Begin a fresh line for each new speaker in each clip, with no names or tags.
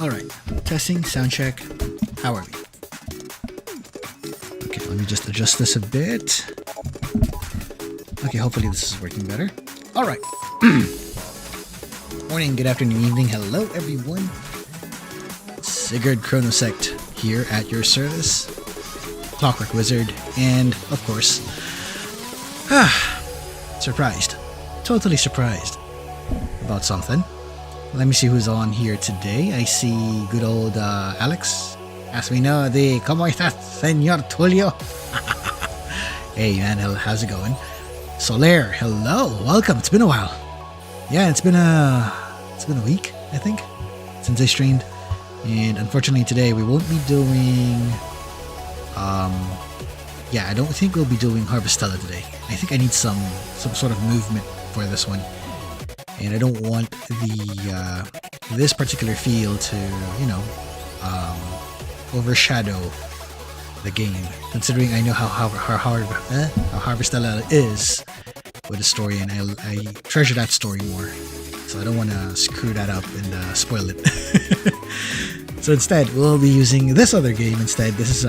Alright, testing, sound check. How are we? Okay, let me just adjust this a bit. Okay, hopefully this is working better. Alright. Morning, good afternoon, evening. Hello, everyone. Sigurd Chronosecht here at your service. Clockwork Wizard, and of course, surprised. Totally surprised about something. Let me see who's on here today. I see good old Alex. As we know, ¿Cómo estás, señor Tulio? Hey man, how's it going? Soler, hello, welcome. It's been a while. Yeah, it's been a week, I think, since I streamed. And unfortunately today we won't be doing yeah, I don't think we'll be doing Harvestella today. I think I need some sort of movement for this one. And I don't want the this particular field to, you know, overshadow the game. Considering I know how Harvestella is with the story, and I treasure that story more. So I don't want to screw that up and spoil it. So instead, we'll be using this other game instead. This is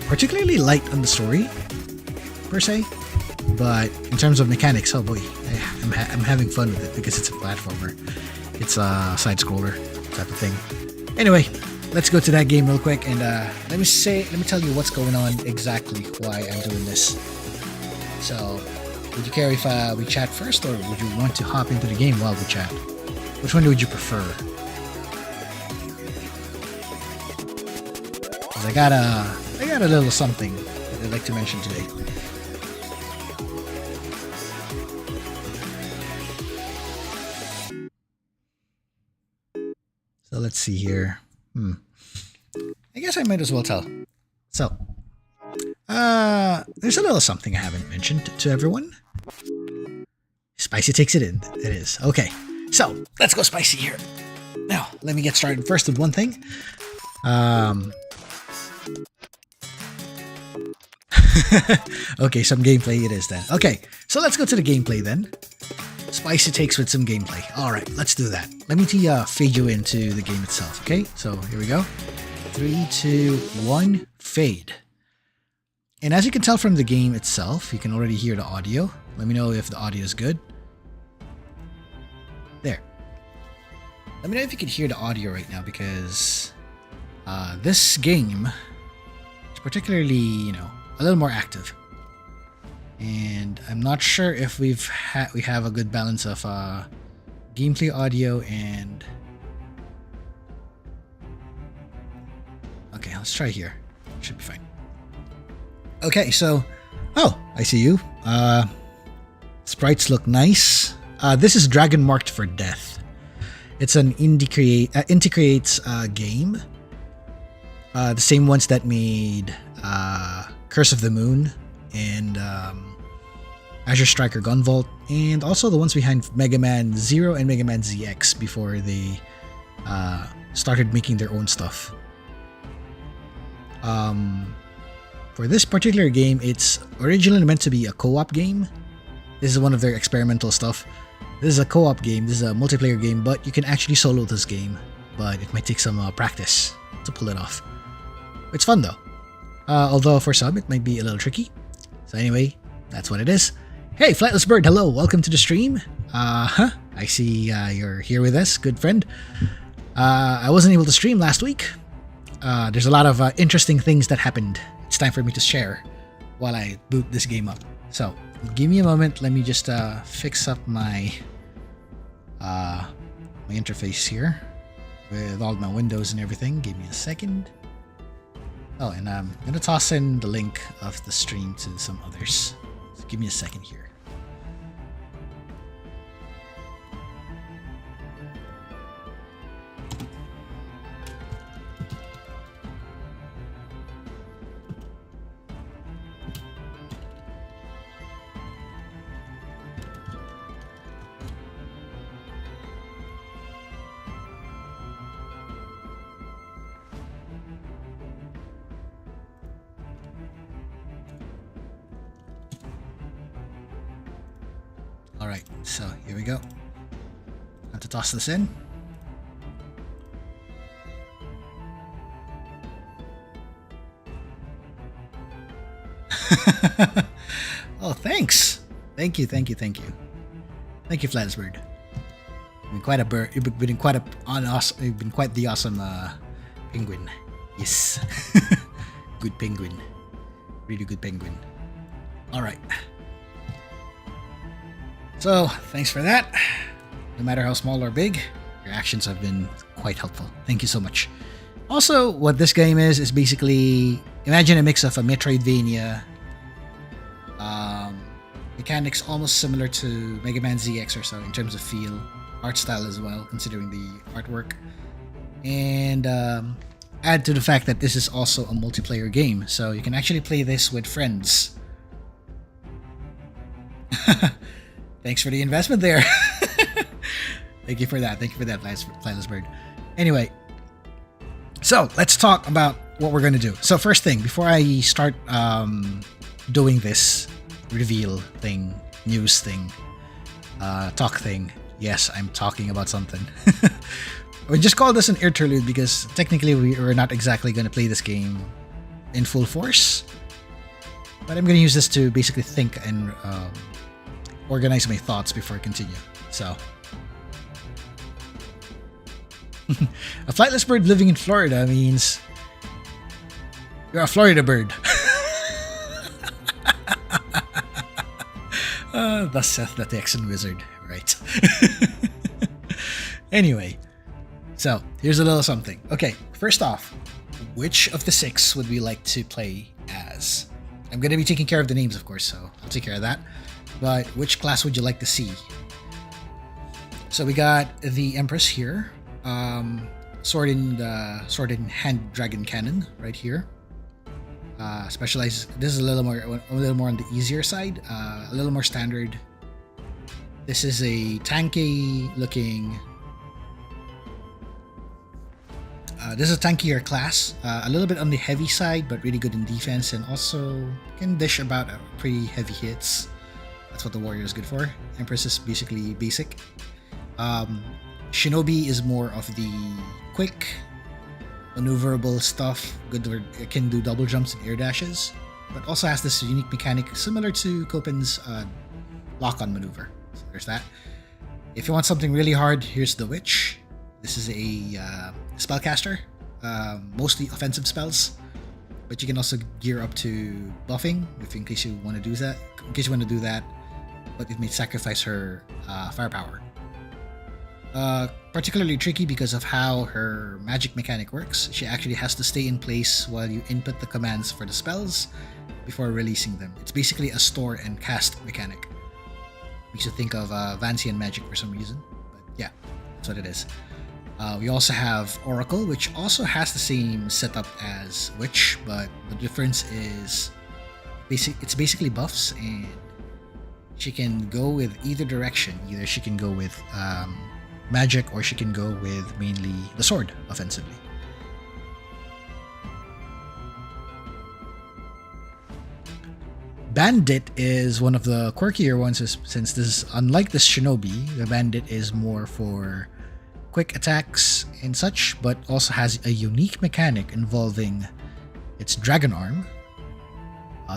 particularly light on the story, per se. But in terms of mechanics, oh boy, I'm having fun with it because it's a platformer. It's a side-scroller type of thing. Anyway, let's go to that game real quick, and let me tell you what's going on exactly, why I'm doing this. So, would you care if we chat first, or would you want to hop into the game while we chat? Which one would you prefer? Because I got a little something that I'd like to mention today. So let's see here. I guess I might as well tell. So, there's a little something I haven't mentioned to everyone. Spicy takes it in. It is. Okay, so let's go spicy here. Now, let me get started first with one thing. Okay, some gameplay it is then. Okay, so let's go to the gameplay then. Spicy takes with some gameplay. Alright, let's do that. Let me fade you into the game itself, okay? So, here we go. 3, 2, 1, fade. And as you can tell from the game itself, you can already hear the audio. Let me know if the audio is good. There. Let me know if you can hear the audio right now, because this game is particularly, you know, a little more active. And I'm not sure if we have a good balance of gameplay audio and... Okay, let's try here. Should be fine. Okay, so... Oh, I see you. Sprites look nice. This is Dragon Marked for Death. It's an indie creates game. The same ones that made Curse of the Moon and Azure Striker Gunvolt, and also the ones behind Megaman 0 and Megaman ZX before they started making their own stuff. For this particular game, it's originally meant to be a co-op game. This is one of their experimental stuff. This is a co-op game. This is a multiplayer game, but you can actually solo this game. But it might take some practice to pull it off. It's fun though. Although for some it might be a little tricky. So anyway, that's what it is. Hey, Flightless Bird, hello, welcome to the stream. I see you're here with us, good friend. I wasn't able to stream last week. There's a lot of interesting things that happened. It's time for me to share while I boot this game up. So, give me a moment. Let me just fix up my my interface here with all my windows and everything. Give me a second. Oh, and I'm gonna toss in the link of the stream to some others. So give me a second here. Alright, so here we go. I have to toss this in. Oh, thanks! Thank you. Thank you, Flansbird. You've been quite a bird. You've been quite the awesome penguin. Yes. Good penguin. Really good penguin. Alright. So, thanks for that. No matter how small or big, your actions have been quite helpful. Thank you so much. Also, what this game is basically, imagine a mix of a Metroidvania, mechanics almost similar to Megaman ZX or so in terms of feel, art style as well, considering the artwork. And add to the fact that this is also a multiplayer game, so you can actually play this with friends. Thanks for the investment there. Thank you for that. Flightless Bird. Anyway, so let's talk about what we're going to do. So first thing, before I start doing this reveal thing, news thing, talk thing, yes, I'm talking about something. We just call this an interlude because technically we're not exactly going to play this game in full force. But I'm going to use this to basically think and organize my thoughts before I continue. So, a flightless bird living in Florida means you're a Florida bird. Thus saith the Texan wizard, right? Anyway, so here's a little something. Okay, first off, which of the 6 would we like to play as? I'm going to be taking care of the names, of course, so I'll take care of that. But which class would you like to see? So we got the Empress here, sword in hand dragon cannon right here. Specialized. This is a little more on the easier side, a little more standard. This is a tanky looking. This is a tankier class, a little bit on the heavy side, but really good in defense, and also can dish about pretty heavy hits. That's what the warrior is good for. Empress is basically basic. Shinobi is more of the quick, maneuverable stuff. Good, it can do double jumps and air dashes, but also has this unique mechanic similar to Copen's lock-on maneuver. So there's that. If you want something really hard, here's the Witch. This is a spellcaster, mostly offensive spells, but you can also gear up to buffing in case you want to do that. But it may sacrifice her firepower. Particularly tricky because of how her magic mechanic works. She actually has to stay in place while you input the commands for the spells before releasing them. It's basically a store and cast mechanic. Makes you think of Vancian magic for some reason, but yeah, that's what it is. We also have Oracle, which also has the same setup as Witch, but the difference is it's basically buffs, and she can go with either direction. Either she can go with magic, or she can go with mainly the sword offensively. Bandit is one of the quirkier ones, since this is unlike the Shinobi. The Bandit is more for quick attacks and such, but also has a unique mechanic involving its dragon arm.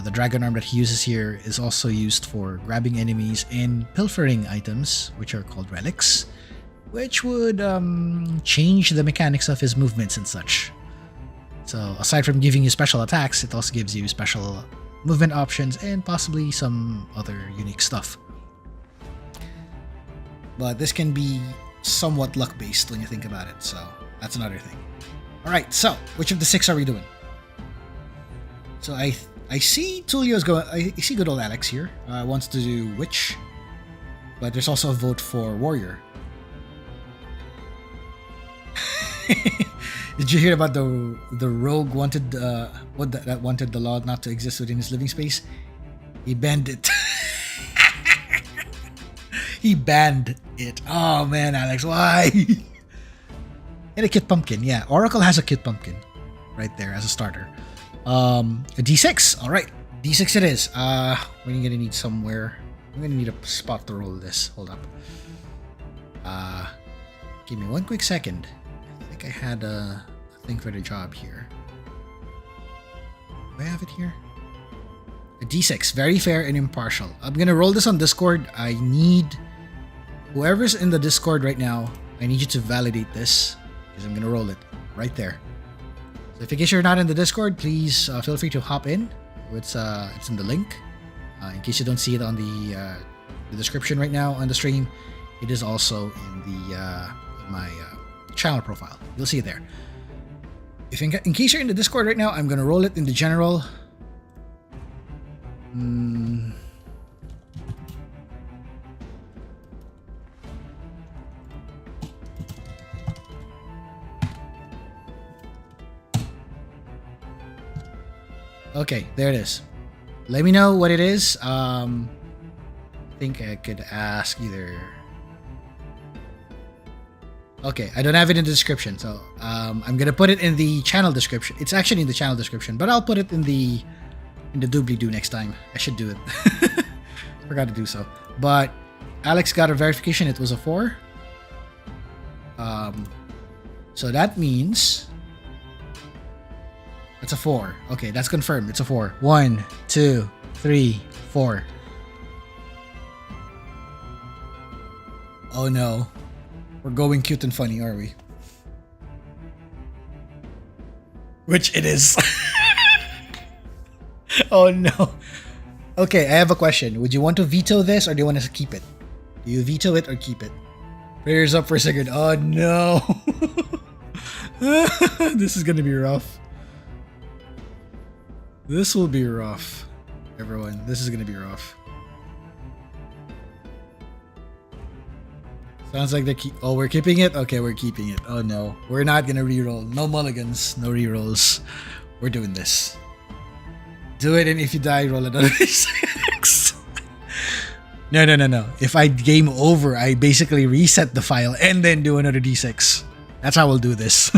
The dragon arm that he uses here is also used for grabbing enemies and pilfering items, which are called relics, which would change the mechanics of his movements and such. So aside from giving you special attacks, it also gives you special movement options and possibly some other unique stuff. But this can be somewhat luck-based when you think about it, so that's another thing. Alright, so which of the 6 are we doing? So I see Tulio's going. I see good old Alex here. Wants to do Witch, but there's also a vote for Warrior. Did you hear about the rogue wanted that wanted the law not to exist within his living space? He banned it. He banned it. Oh man, Alex, why? And a cute pumpkin. Yeah, Oracle has a cute pumpkin right there as a starter. A D6. All right, D6 it is. We're gonna need somewhere. I'm gonna need a spot to roll this. Hold up. Give me one quick second. I think I had a thing for the job here. Do I have it here? A D6. Very fair and impartial. I'm gonna roll this on Discord. I need whoever's in the Discord right now. I need you to validate this because I'm gonna roll it right there. So if in case you're not in the Discord, please feel free to hop in. It's in the link. In case you don't see it on the description right now on the stream, it is also in my channel profile. You'll see it there. If in case you're in the Discord right now, I'm gonna roll it in the general. Okay, there it is. Let me know what it is. I think I could ask either. Okay, I don't have it in the description, so I'm gonna put it in the channel description. It's actually in the channel description, but I'll put it in the doobly-doo next time. I should do it. Forgot to do so. But Alex got a verification. It was a 4. So that means it's a 4. Okay, that's confirmed. It's a 4. 1, 2, 3, 4. Oh no. We're going cute and funny, are we? Which it is. Oh no. Okay, I have a question. Would you want to veto this or do you want to keep it? Do you veto it or keep it? Prayers up for Sigurd. Oh no. This is gonna be rough. This will be rough, everyone. This is gonna be rough. Sounds like oh, we're keeping it? Okay, we're keeping it. Oh no. We're not gonna reroll. No mulligans, no rerolls. We're doing this. Do it, and if you die, roll another D6. No. If I game over, I basically reset the file and then do another D6. That's how we'll do this.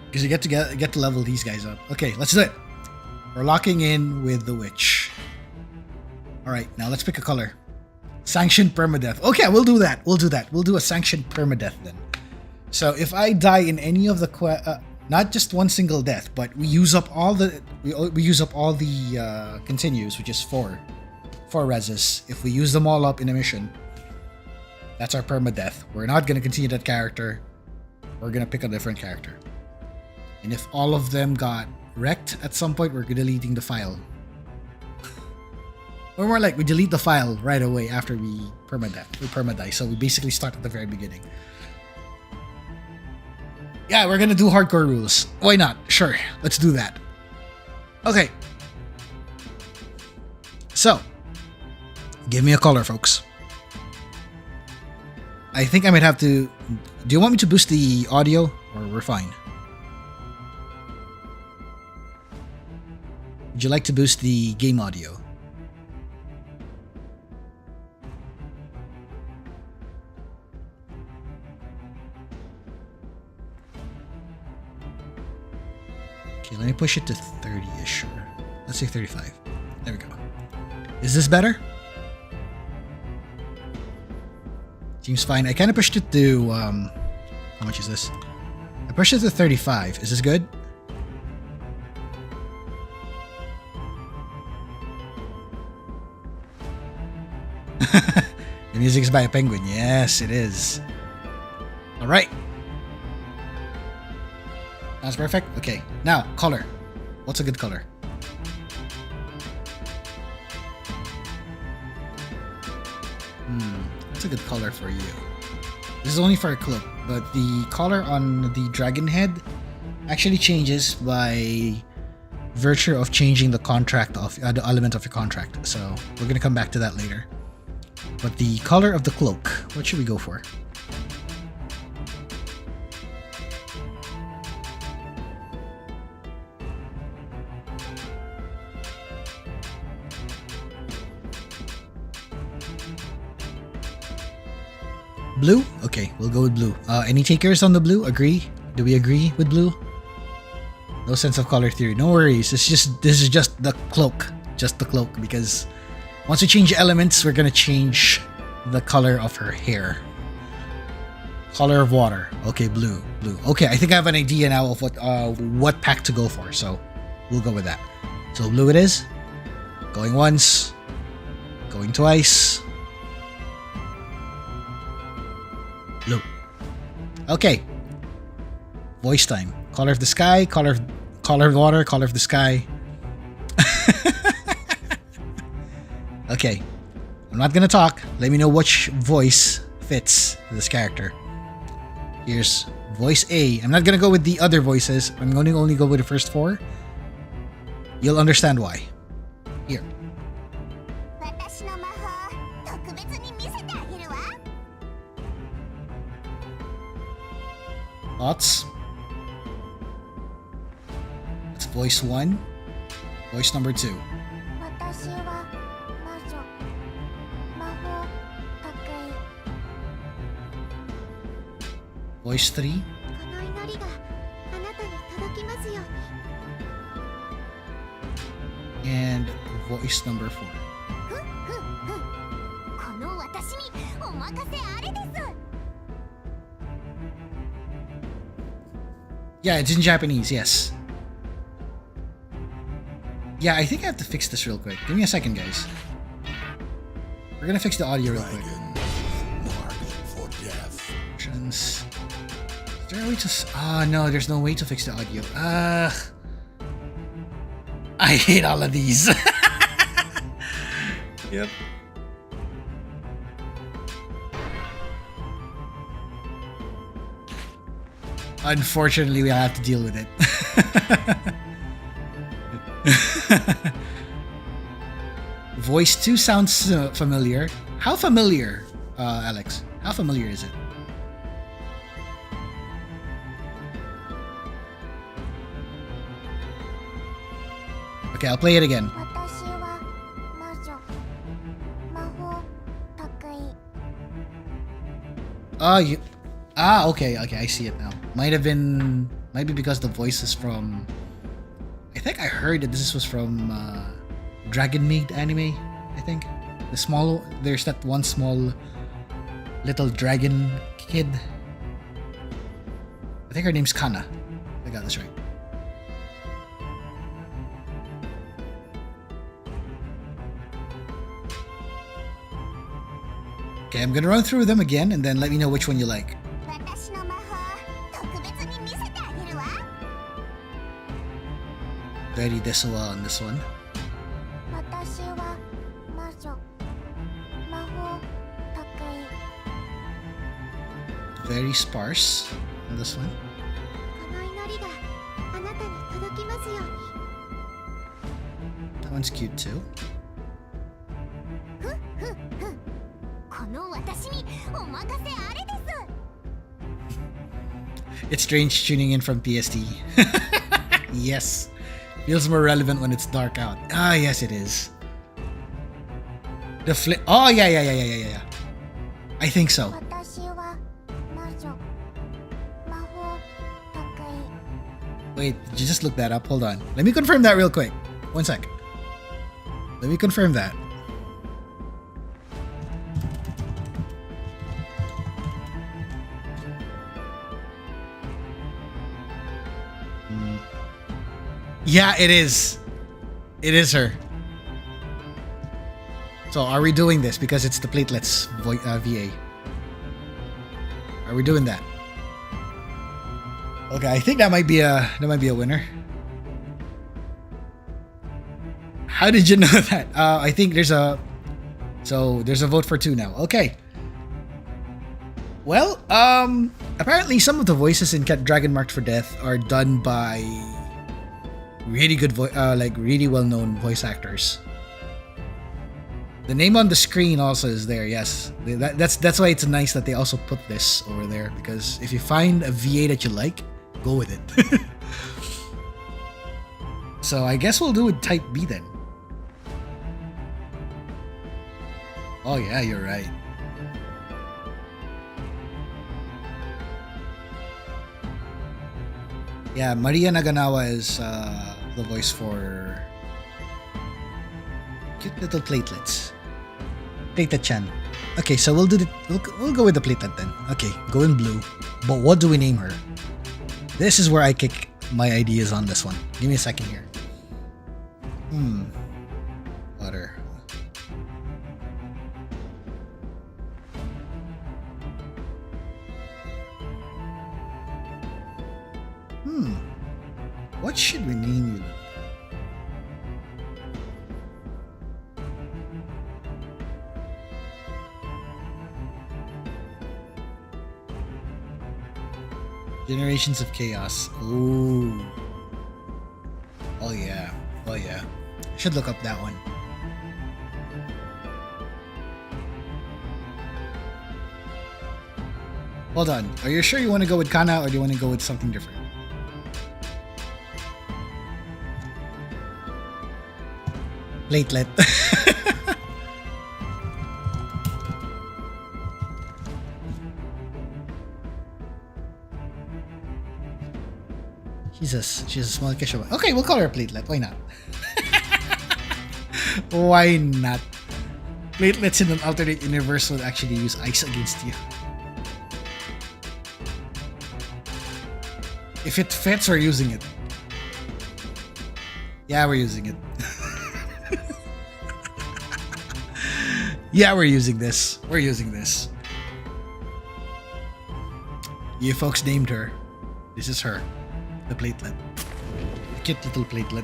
Because you get to level these guys up. Okay, let's do it. We're locking in with the witch. Alright, now let's pick a color. Sanctioned permadeath. Okay, we'll do that. We'll do a sanctioned permadeath then. So if I die in any of the not just one single death, but we use up all the continues, which is 4 reses. If we use them all up in a mission, that's our permadeath. We're not gonna continue that character. We're gonna pick a different character. And if all of them got wrecked at some point, we're deleting the file. Or more like we delete the file right away after we permadie. So we basically start at the very beginning. Yeah, we're gonna do hardcore rules. Why not? Sure, let's do that. Okay. So, give me a color, folks. I think I might have to... Do you want me to boost the audio? Or we're fine? Would you like to boost the game audio? Okay, let me push it to 30-ish. Or let's say 35. There we go. Is this better? Seems fine. I kind of pushed it to, how much is this? I pushed it to 35. Is this good? The music is by a penguin. Yes, it is. Alright. That's perfect. Okay. Now, color. What's a good color? What's a good color for you? This is only for a cloak, but the color on the dragon head actually changes by virtue of changing the contract of the element of your contract. So we're gonna come back to that later. But the color of the cloak, what should we go for? Blue? Okay, we'll go with blue. Any takers on the blue? Agree? Do we agree with blue? No sense of color theory. No worries. This is just the cloak. Just the cloak, because once we change elements, we're gonna change the color of her hair. Color of water. Okay, blue. Blue. Okay, I think I have an idea now of what pack to go for, so we'll go with that. So blue it is. Going once. Going twice. Blue. Okay. Voice time. Color of the sky, color of water, color of the sky. Okay. I'm not gonna talk. Let me know which voice fits this character. Here's voice A. I'm not gonna go with the other voices. I'm going to only go with the first four. You'll understand why. Here. Thoughts? That's voice 1. Voice number 2. Voice 3. And voice number 4. Yeah, it's in Japanese, yes. Yeah, I think I have to fix this real quick. Give me a second, guys. We're gonna fix the audio real quick. Options. Is there a way to... Oh, no, there's no way to fix the audio. I hate all of these. Yep. Unfortunately, we'll have to deal with it. Voice 2 sounds familiar. How familiar, Alex? How familiar is it? Okay, I'll play it again. Okay, I see it now. Might be because the voice is from... I think I heard that this was from Dragon Maid anime, I think. There's that one small little dragon kid. I think her name's Kana. I got this right. Okay, I'm gonna run through them again and then let me know which one you like. Very Desuwa on this one. Very sparse on this one. That one's cute too. It's strange tuning in from PSD. Yes. Feels more relevant when it's dark out. Ah, yes it is. The oh, yeah. I think so. Wait, did you just look that up? Hold on. Let me confirm that real quick. One sec. Let me confirm that. Yeah, it is. It is her. So are we doing this because it's the platelets VA? Are we doing that? Okay, I think that might be a winner. How did you know that? I think there's a vote for 2 now. Okay. Well, apparently some of the voices in Dragon Marked for Death are done by really good really well-known voice actors. The name on the screen also is there. Yes, that's why it's nice that they also put this over there, because if you find a VA that you like, go with it. So I guess we'll do with Type B then. Oh yeah, you're right. Yeah, Maria Naganawa is the voice for cute little platelets. Platelet-chan. Okay, so we'll go with the platelet then. Okay, go in blue. But what do we name her? This is where I kick my ideas on this one. Give me a second here. Water. What should we name you? Generations of Chaos. Ooh. Oh yeah. Oh yeah. Should look up that one. Hold on. Are you sure you want to go with Kana or do you want to go with something different? Platelet. She's a small Keshawa. Okay, we'll call her Platelet. Why not? Why not? Platelets in an alternate universe would actually use ice against you. If it fits, we're using it. Yeah, we're using it. Yeah, we're using this. We're using this. You folks named her. This is her. The platelet. The cute little platelet.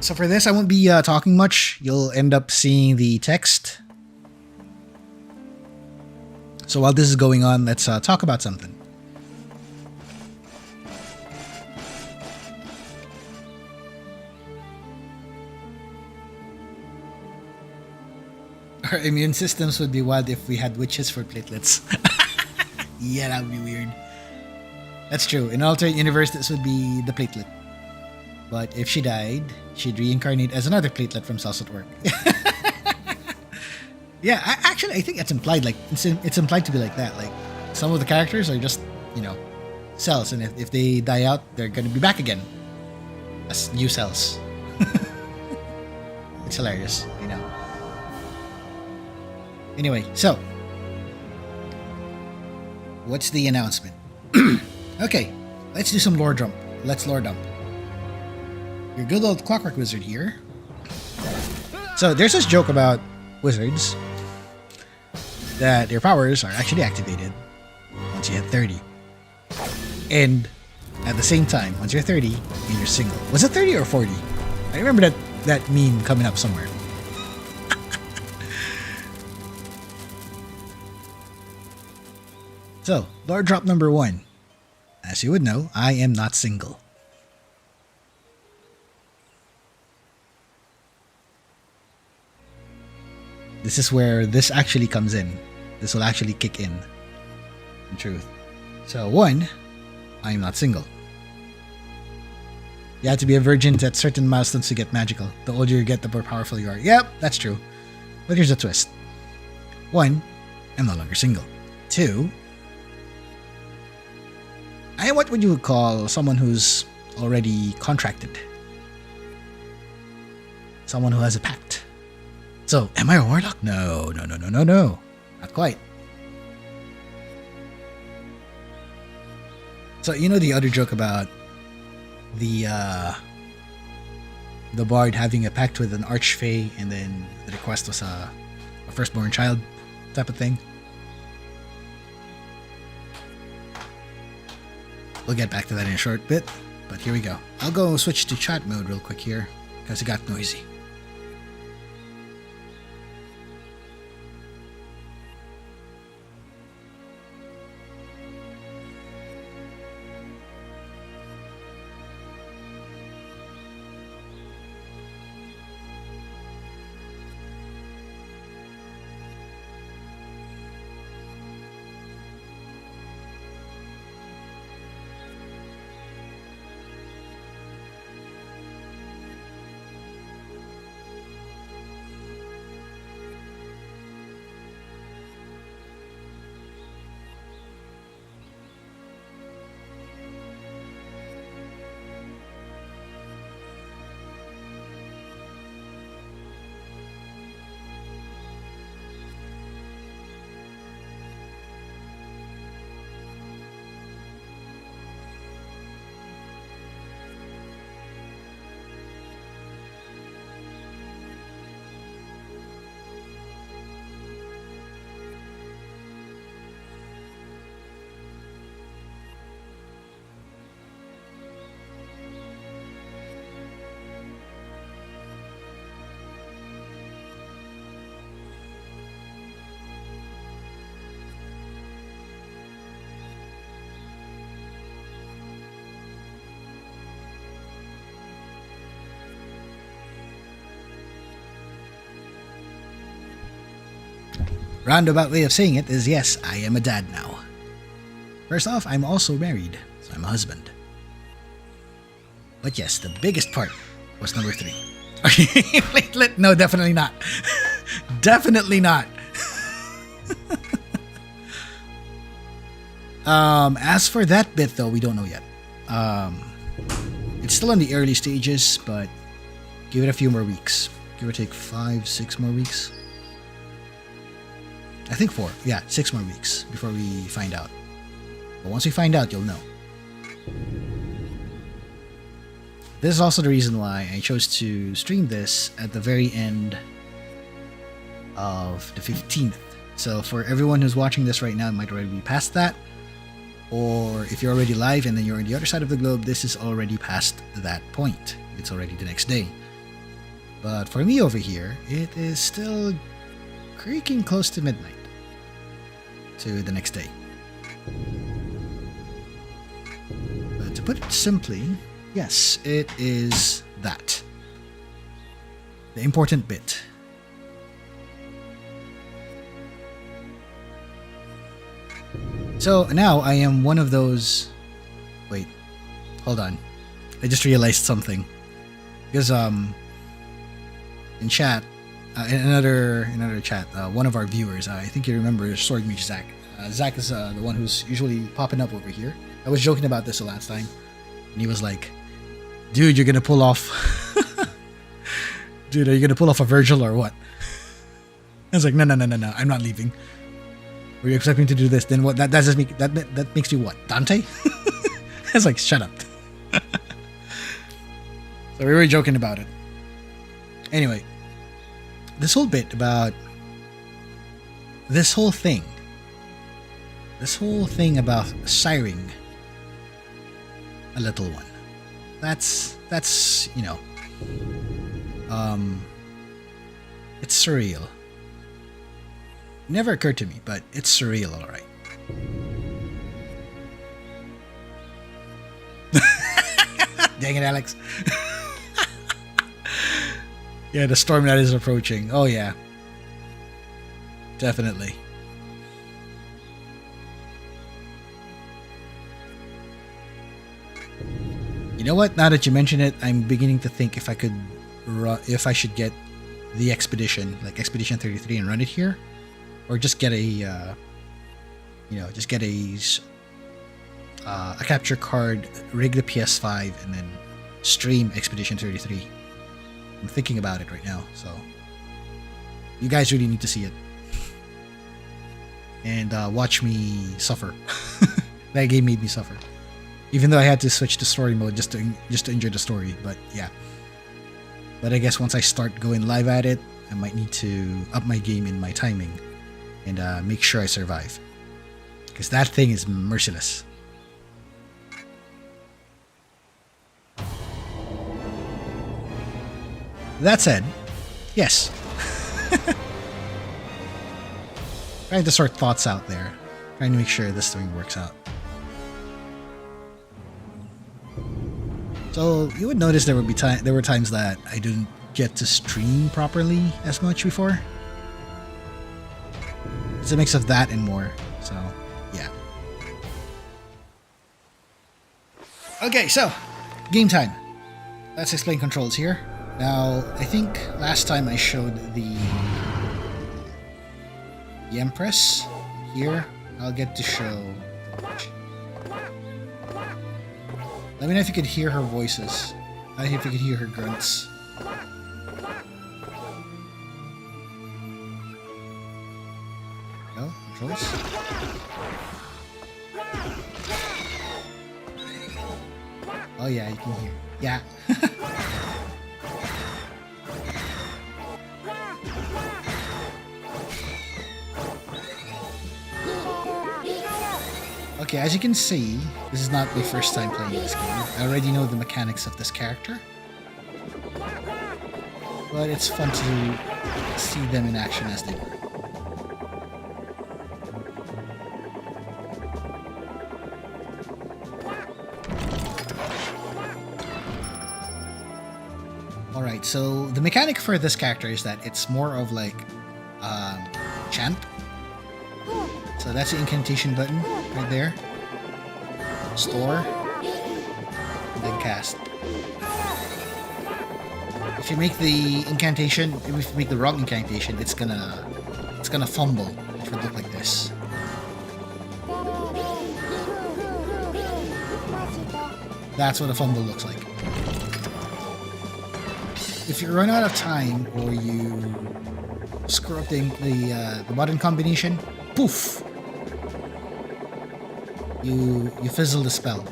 So for this, I won't be talking much. You'll end up seeing the text. So while this is going on, let's talk about something. Our immune systems would be wild if we had witches for platelets. Yeah, that would be weird. That's true. In alternate universe, this would be the platelet. But if she died, she'd reincarnate as another platelet from cells at work. Yeah, actually, I think it's implied. Like it's implied to be like that. Like some of the characters are just, cells, and if they die out, they're gonna be back again as new cells. It's hilarious, Anyway, so what's the announcement? Okay, let's do some lore dump. Let's lore dump. Your good old Clockwork Wizard here. So there's this joke about wizards that their powers are actually activated once you hit 30. And at the same time, once you're 30 and you're single. Was it 30 or 40? I remember that meme coming up somewhere. So, lore drop number 1. As you would know, I am not single. This is where this actually comes in. This will actually kick in truth. So 1, I am not single. You have to be a virgin at certain milestones to get magical. The older you get, the more powerful you are. Yep, that's true. But here's a twist. 1, I'm no longer single. 2, I am what would you call someone who's already contracted. Someone who has a pact. So, am I a warlock? No. Not quite. So, you know the other joke about the bard having a pact with an archfey, and then the request was a firstborn child type of thing? We'll get back to that in a short bit, but here we go. I'll go switch to chat mode real quick here, because it got noisy. Roundabout way of saying it is yes, I am a dad now. First off, I'm also married, so I'm a husband. But yes, the biggest part was number 3. No, definitely not. Definitely not. As for that bit though, we don't know yet. It's still in the early stages, but give it a few more weeks. Give or take 5-6 more weeks. I think 4. Yeah, 6 more weeks before we find out. But once we find out, you'll know. This is also the reason why I chose to stream this at the very end of the 15th. So for everyone who's watching this right now, it might already be past that. Or if you're already live and then you're on the other side of the globe, this is already past that point. It's already the next day. But for me over here, it is still creaking close to midnight to the next day. But to put it simply, yes, it is that. The important bit. So now I am one of those... Wait, hold on. I just realized something. Because in chat, in another chat, one of our viewers, I think you remember Sword Mage Zach. Zach is the one who's usually popping up over here. I was joking about this the last time, and he was like, "Dude, you're gonna pull off, dude, are you gonna pull off a Virgil or what?" I was like, "No, I'm not leaving. Were you expecting to do this? Then what? That just that makes you what? Dante?" I was like, "Shut up." So we were joking about it. Anyway. This whole bit about this whole thing about siring a little one, that's you know, it's surreal. Never occurred to me, but it's surreal, all right. Dang it, Alex. Yeah, the storm that is approaching. Oh yeah. Definitely. You know what? Now that you mention it, I'm beginning to think if I should get the expedition, like Expedition 33, and run it here, or just get a, just get a a capture card, rig the PS5, and then stream Expedition 33. I'm thinking about it right now, so you guys really need to see it and watch me suffer. That game made me suffer, even though I had to switch to story mode just to enjoy the story. But yeah, but I guess once I start going live at it, I might need to up my game in my timing and make sure I survive, because that thing is merciless. That said, yes. Trying to sort thoughts out there. Trying to make sure this thing works out. So you would notice there were times that I didn't get to stream properly as much before. It's a mix of that and more. So yeah. Okay, so game time. Let's explain controls here. Now, I think last time I showed the Empress. Here, I'll get to show. Let me know if you could hear her voices. If you could hear her grunts. Go, controls. Oh yeah, you can hear. Yeah. Okay, as you can see, this is not my first time playing this game. I already know the mechanics of this character. But it's fun to see them in action as they were. Alright, so the mechanic for this character is that it's more of like chant. So that's the incantation button right there. Store. And then cast. If you make the incantation, if you make the wrong incantation, it's gonna fumble. It would look like this. That's what a fumble looks like. If you run out of time or you screw up the button combination, poof! You fizzle the spell.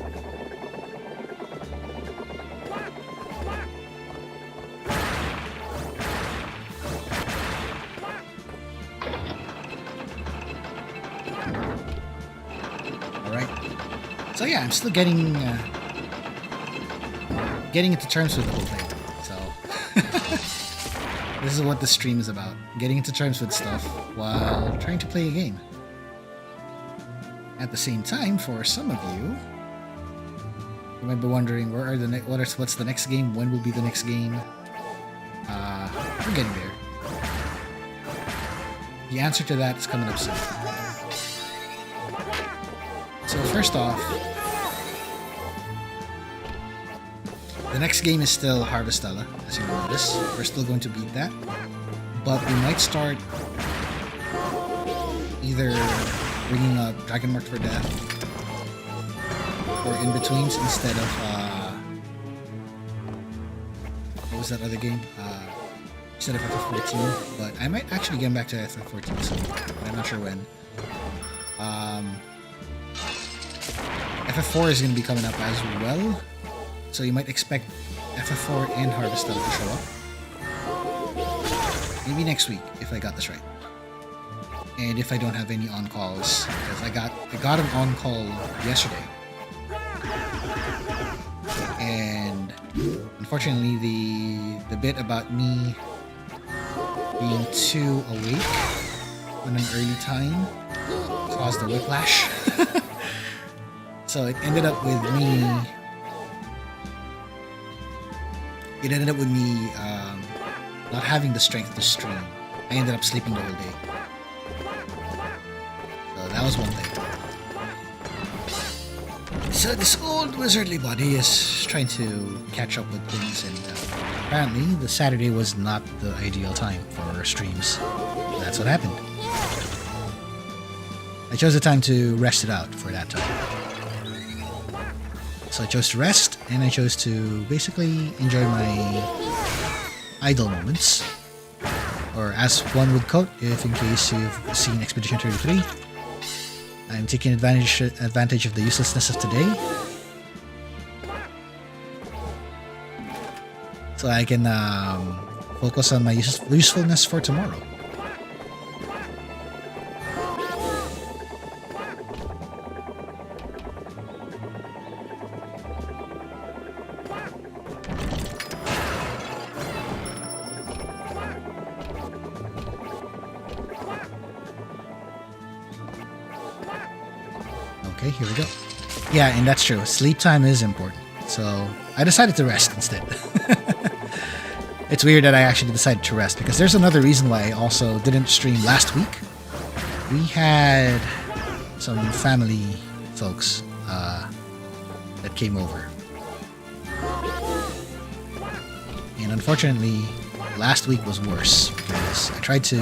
Alright. So yeah, I'm still getting into terms with the whole thing. So this is what the stream is about. Getting into terms with stuff while trying to play a game. At the same time, for some of you might be wondering, what's the next game? When will be the next game? We're getting there. The answer to that is coming up soon. So first off, the next game is still Harvestella, as you notice. We're still going to beat that, but we might start either bringing up Dragon Mark for Death or in-betweens instead of what was that other game? Instead of FF14, but I might actually get back to FF14 soon, but I'm not sure when. FF4 is going to be coming up as well, so you might expect FF4 and Harvestella to show up. Maybe next week, if I got this right. And if I don't have any on-calls, because I got an on-call yesterday. And unfortunately, the bit about me being too awake on an early time caused a whiplash. So it ended up with me not having the strength to stream. I ended up sleeping the whole day. So that was one thing. So this old wizardly body is trying to catch up with things, and apparently the Saturday was not the ideal time for streams. That's what happened. I chose a time to rest it out for that time. So I chose to rest, and I chose to basically enjoy my idle moments. Or as one would quote, if in case you've seen Expedition 33, I'm taking advantage of the uselessness of today, so I can focus on my usefulness for tomorrow. Okay, here we go. Yeah, and that's true. Sleep time is important. So I decided to rest instead. It's weird that I actually decided to rest because there's another reason why I also didn't stream last week. We had some family folks that came over. And unfortunately, last week was worse because I tried to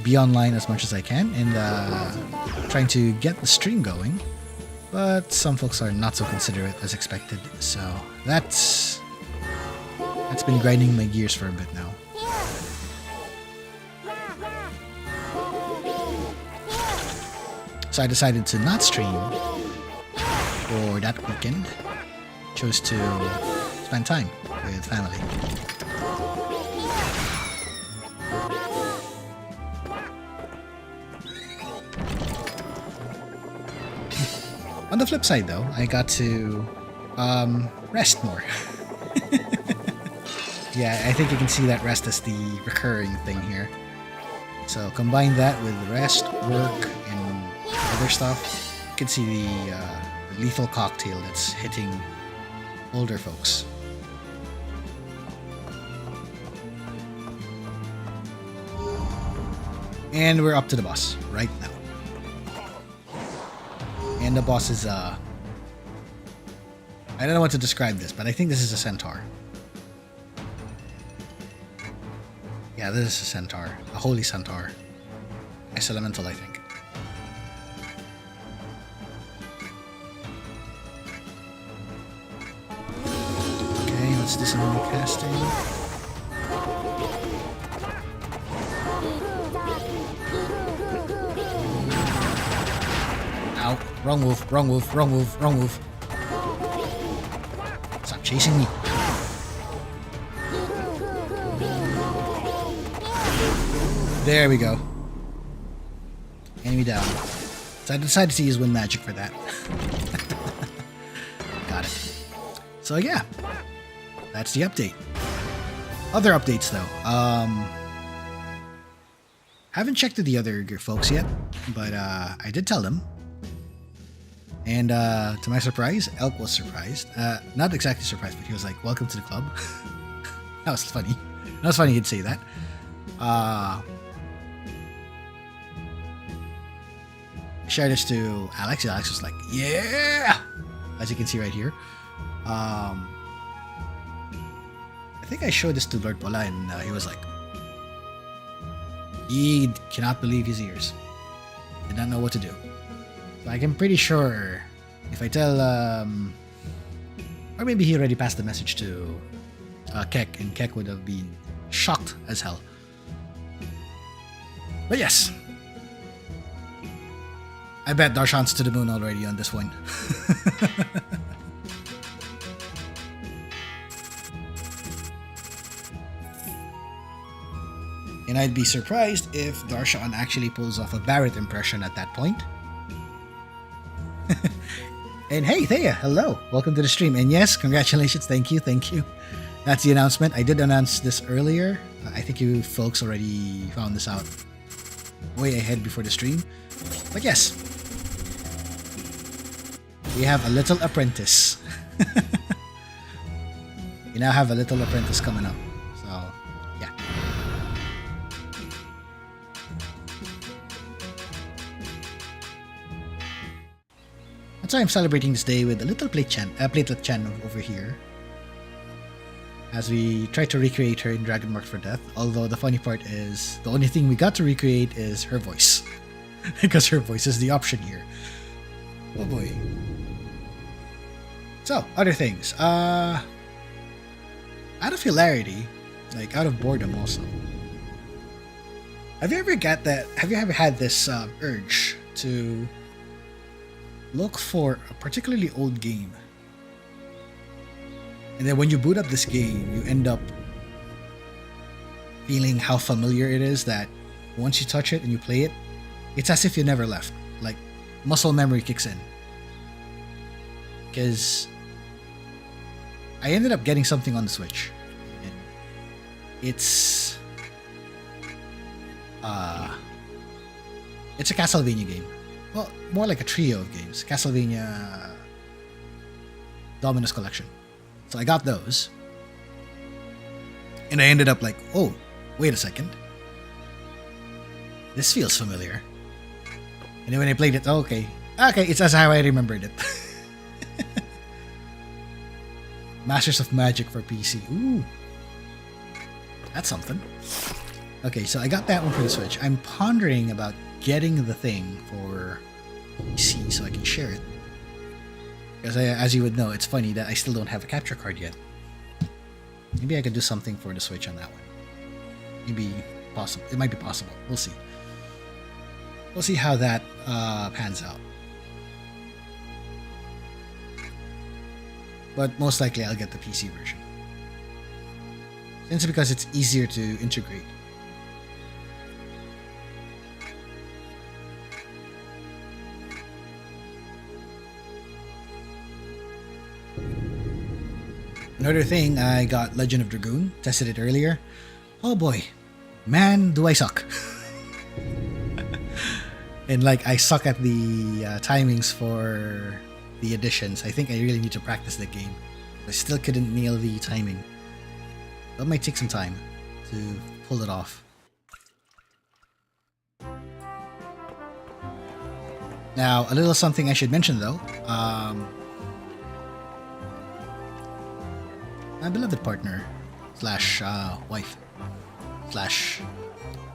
be online as much as I can and trying to get the stream going, but some folks are not so considerate as expected, so that's been grinding my gears for a bit now. So I decided to not stream for that weekend. Chose to spend time with family. On the flip side though, I got to rest more. Yeah, I think you can see that rest as the recurring thing here. So combine that with rest, work, and other stuff, you can see the lethal cocktail that's hitting older folks. And we're up to the boss right now. And the boss is I don't know what to describe this, but I think this is a centaur. Yeah, this is a centaur. A holy centaur. Ice elemental, I think. Okay, let's do some more casting. Ow. Wrong move, wrong move, wrong move, wrong move. Stop chasing me. There we go. Enemy down. So I decided to use wind magic for that. Got it. So yeah, that's the update. Other updates though. Haven't checked with the other folks yet, but I did tell them. And to my surprise, Elk was surprised. Not exactly surprised, but he was like, "Welcome to the club." That was funny. That was funny he'd say that. Shared this to Alex. Alex was like, "Yeah!" As you can see right here. I think I showed this to Lord Pola, and he was like, he cannot believe his ears. Did not know what to do. Like, I'm pretty sure if I tell, or maybe he already passed the message to Keck, and Keck would have been shocked as hell. But yes, I bet Darshan's to the moon already on this one. And I'd be surprised if Darshan actually pulls off a Barrett impression at that point. And hey, Thea, hello. Welcome to the stream. And yes, congratulations. Thank you. Thank you. That's the announcement. I did announce this earlier. I think you folks already found this out way ahead before the stream. But yes, we have a little apprentice. We now have a little apprentice coming up. So, yeah. That's why I'm celebrating this day with a little platelet Chan over here, as we try to recreate her in Dragon Marked for Death. Although the funny part is, the only thing we got to recreate is her voice. Because her voice is the option here. Oh boy. So, other things. Out of hilarity, like out of boredom also. Have you ever had this urge to look for a particularly old game? And then when you boot up this game, you end up feeling how familiar it is that once you touch it and you play it, it's as if you never left. Like, muscle memory kicks in. Because I ended up getting something on the Switch. And it's a Castlevania game. Well, more like a trio of games. Castlevania Dominus Collection. So I got those. And I ended up like, oh, wait a second. This feels familiar. And then when I played it, okay, it's as how I remembered it. Masters of Magic for PC. Ooh. That's something. Okay, so I got that one for the Switch. I'm pondering about getting the thing for PC so I can share it. Because as you would know, it's funny that I still don't have a capture card yet. Maybe I could do something for the Switch on that one. Maybe possible. It might be possible. We'll see. We'll see how that pans out. But most likely I'll get the PC version. Since because it's easier to integrate. Another thing, I got Legend of Dragoon, tested it earlier. Oh boy, man, do I suck. And like, I suck at the timings for the additions. I think I really need to practice the game. I still couldn't nail the timing. That might take some time to pull it off. Now, a little something I should mention though. My beloved partner slash wife slash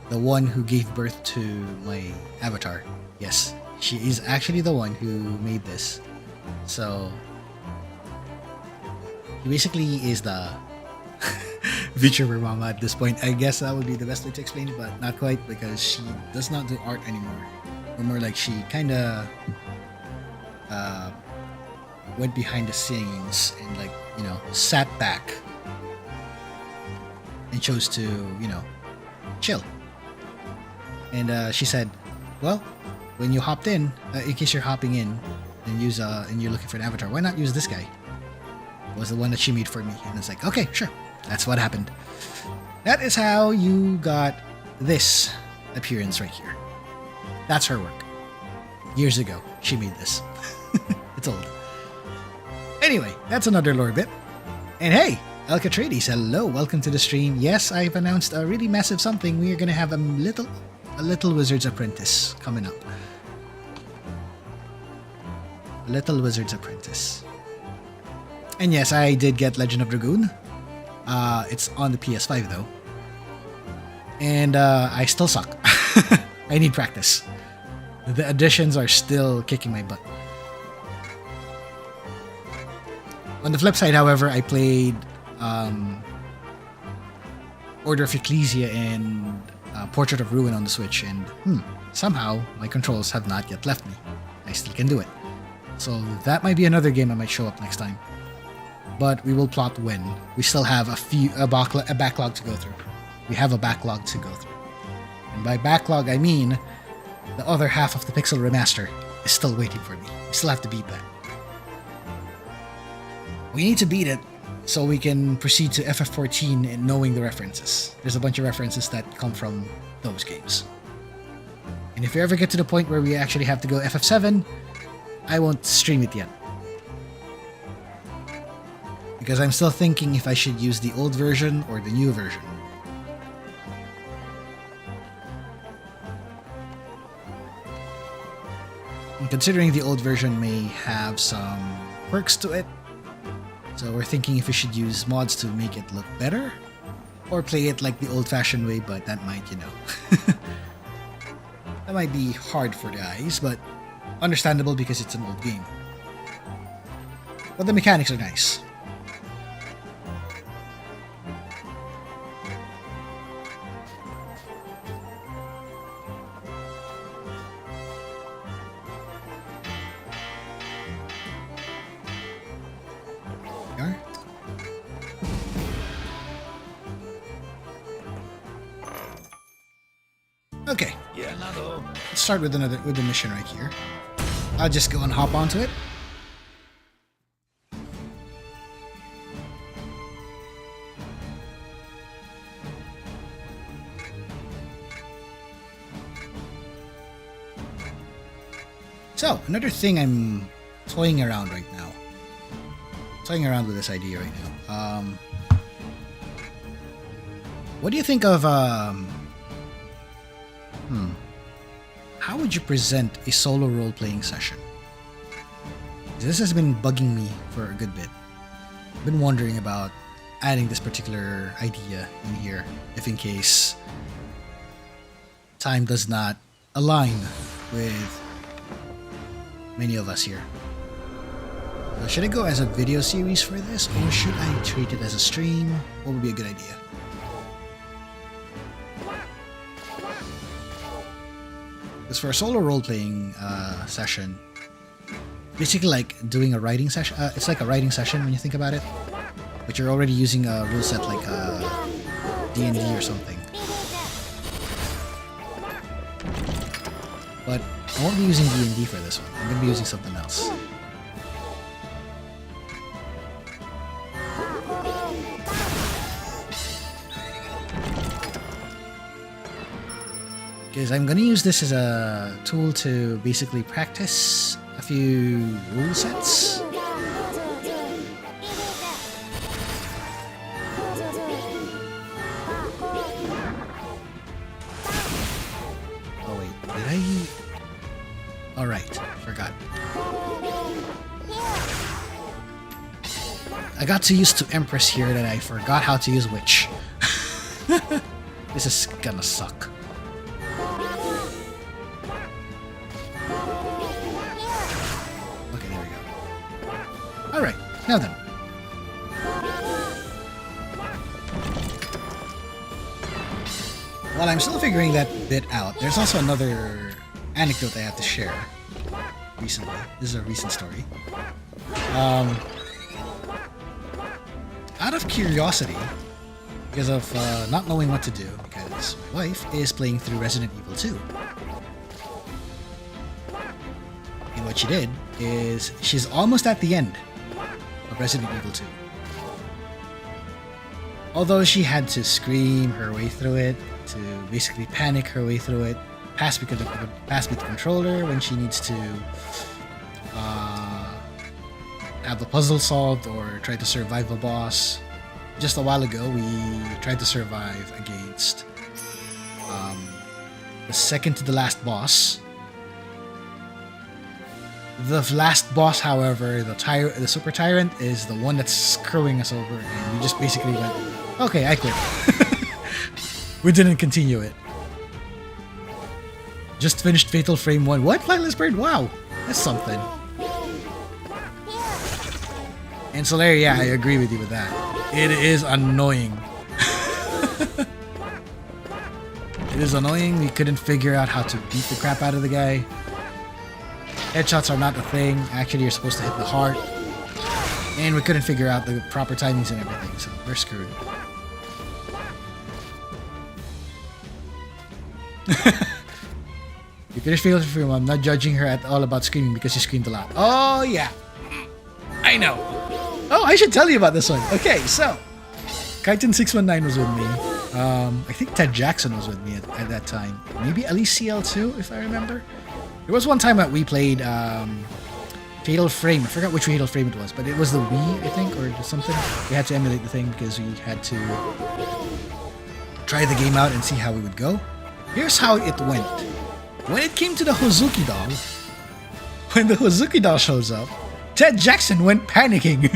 the one who gave birth to my avatar. Yes, she is actually the one who made this. So he basically is the VTuber mama at this point. I guess that would be the best way to explain it, but not quite, because she does not do art anymore. Or more like she kinda went behind the scenes and, like, you know, sat back and chose to, you know, chill. And she said, well, when you hopped in case you're hopping in and use and you're looking for an avatar, why not use this guy? It was the one that she made for me. And it's like, okay, sure. That's what happened. That is how you got this appearance right here. That's her work. Years ago, she made this. It's old. Anyway, that's another lore bit. And hey, Alcatrades, hello, welcome to the stream. Yes, I've announced a really massive something. We are gonna have a little Wizard's Apprentice coming up. Little Wizard's Apprentice. And yes, I did get Legend of Dragoon. It's on the PS5 though. And I still suck. I need practice. The additions are still kicking my butt. On the flip side, however, I played Order of Ecclesia and Portrait of Ruin on the Switch, and somehow my controls have not yet left me. I still can do it. So that might be another game I might show up next time. But we will plot when. We still have a backlog to go through. We have a backlog to go through. And by backlog, I mean the other half of the Pixel Remaster is still waiting for me. We still have to beat that. We need to beat it so we can proceed to FF14 and knowing the references. There's a bunch of references that come from those games. And if we ever get to the point where we actually have to go FF7, I won't stream it yet. Because I'm still thinking if I should use the old version or the new version. And considering the old version may have some quirks to it, so we're thinking if we should use mods to make it look better, or play it like the old-fashioned way, but that might, you know, that might be hard for the eyes, but Understandable because it's an old game. But the mechanics are nice. Okay, let's start with the mission right here. I'll just go and hop onto it. So, another thing I'm toying around right now. Toying around with this idea right now. What do you think of how would you present a solo role-playing session? This has been bugging me for a good bit. I've been wondering about adding this particular idea in here, if in case time does not align with many of us here. So should I go as a video series for this, or should I treat it as a stream? What would be a good idea? Because for a solo role-playing session, basically like doing a writing session. It's like a writing session when you think about it, but you're already using a rule set like D&D or something. But I won't be using D&D for this one. I'm going to be using something else. Because I'm going to use this as a tool to basically practice a few rule sets. Oh wait, did I... Alright, forgot. I got too used to Empress here that I forgot how to use Witch. This is gonna suck. Alright, now then. While I'm still figuring that bit out, there's also another anecdote I have to share recently. This is a recent story. Out of curiosity, because of not knowing what to do, because my wife is playing through Resident Evil 2. And what she did is, she's almost at the end of Resident Evil 2. Although she had to scream her way through it, to basically panic her way through it, pass with the controller when she needs to have the puzzle solved or try to survive a boss. Just a while ago, we tried to survive against the second to the last boss. The last boss, however, the Super Tyrant, is the one that's screwing us over, and we just basically went, okay, I quit. We didn't continue it. Just finished Fatal Frame 1. What? Flightless Bird? Wow, that's something. And Solaire, yeah, I agree with you with that. It is annoying. It is annoying. We couldn't figure out how to beat the crap out of the guy. Headshots are not a thing. Actually, you're supposed to hit the heart. And we couldn't figure out the proper timings and everything, so we're screwed. You finished Fatal Frame. I'm not judging her at all about screaming because she screamed a lot. Oh, yeah. I know. Oh, I should tell you about this one. Okay, so Kaiten619 was with me. I think Ted Jackson was with me at that time. Maybe at least CL2, if I remember. There was one time that we played Fatal Frame. I forgot which Fatal Frame it was, but it was the Wii, I think, or something. We had to emulate the thing because we had to try the game out and see how it would go. Here's how it went. When it came to the Hozuki doll, when the Hozuki doll shows up, Ted Jackson went panicking.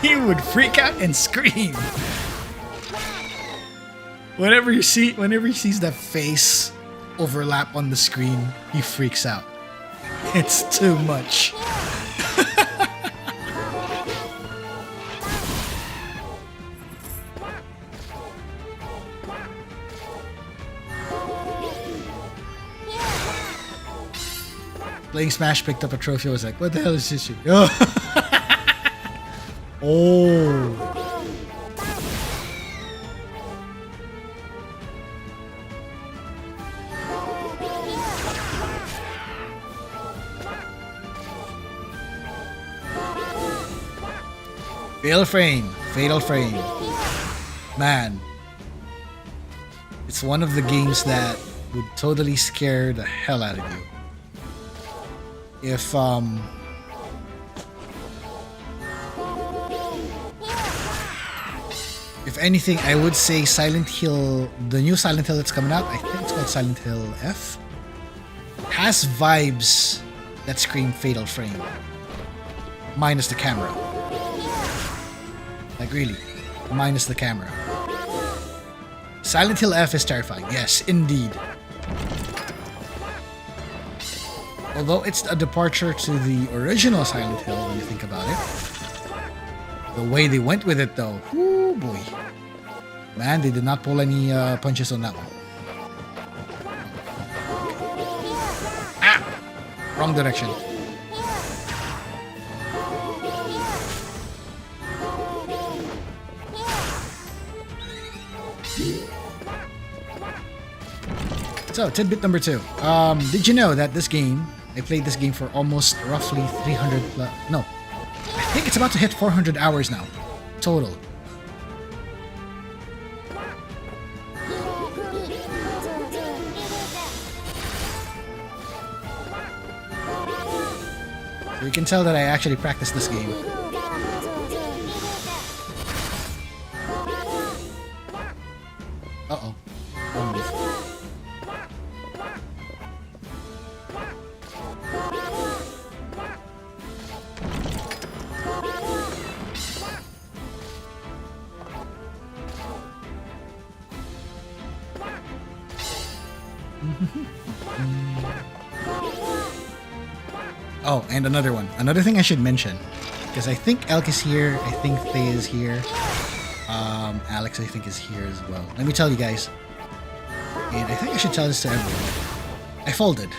He would freak out and scream. Whenever he sees that face overlap on the screen, he freaks out. It's too much. Playing Smash, picked up a trophy. I was like, what the hell is this shit? Oh. Fatal Frame. Man. It's one of the games that would totally scare the hell out of you. If anything, I would say Silent Hill, the new Silent Hill that's coming out, I think it's called Silent Hill F, has vibes that scream Fatal Frame. Minus the camera. Like really, minus the camera. Silent Hill F is terrifying, yes, indeed. Although it's a departure to the original Silent Hill when you think about it. The way they went with it though, whoo boy. Man, they did not pull any punches on that one. Ah! Wrong direction. So, tidbit number 2. Did you know that this game, I played this game for almost roughly 300, no, I think it's about to hit 400 hours now, total. So you can tell that I actually practiced this game. Uh-oh. Wrong move. Oh, and another one. Another thing I should mention. Because I think Elk is here. I think Faye is here. Alex, I think, is here as well. Let me tell you guys. And I think I should tell this to everyone. I folded.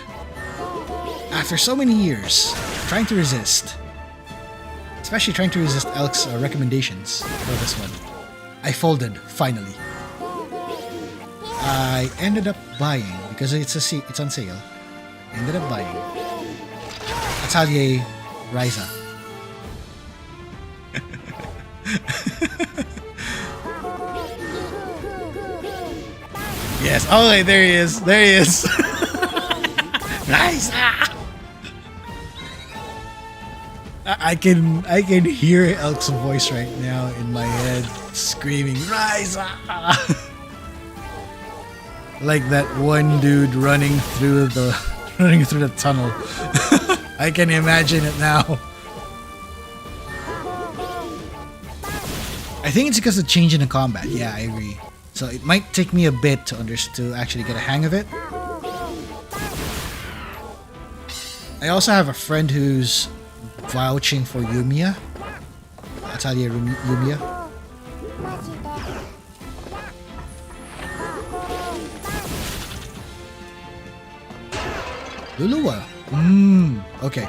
After so many years, trying to resist. Especially trying to resist Elk's recommendations for this one. I folded, finally. I ended up buying, because it's on sale. Ended up buying Atelier Ryza. Yes. Oh, wait, there he is. There he is. Ryza. I can hear Elk's voice right now in my head, screaming Ryza. Like that one dude running through the tunnel. I can imagine it now. I think it's because of the change in the combat. Yeah, I agree. So it might take me a bit to actually get a hang of it. I also have a friend who's vouching for Yumiya. Atelier Yumiya. Lulua. Okay.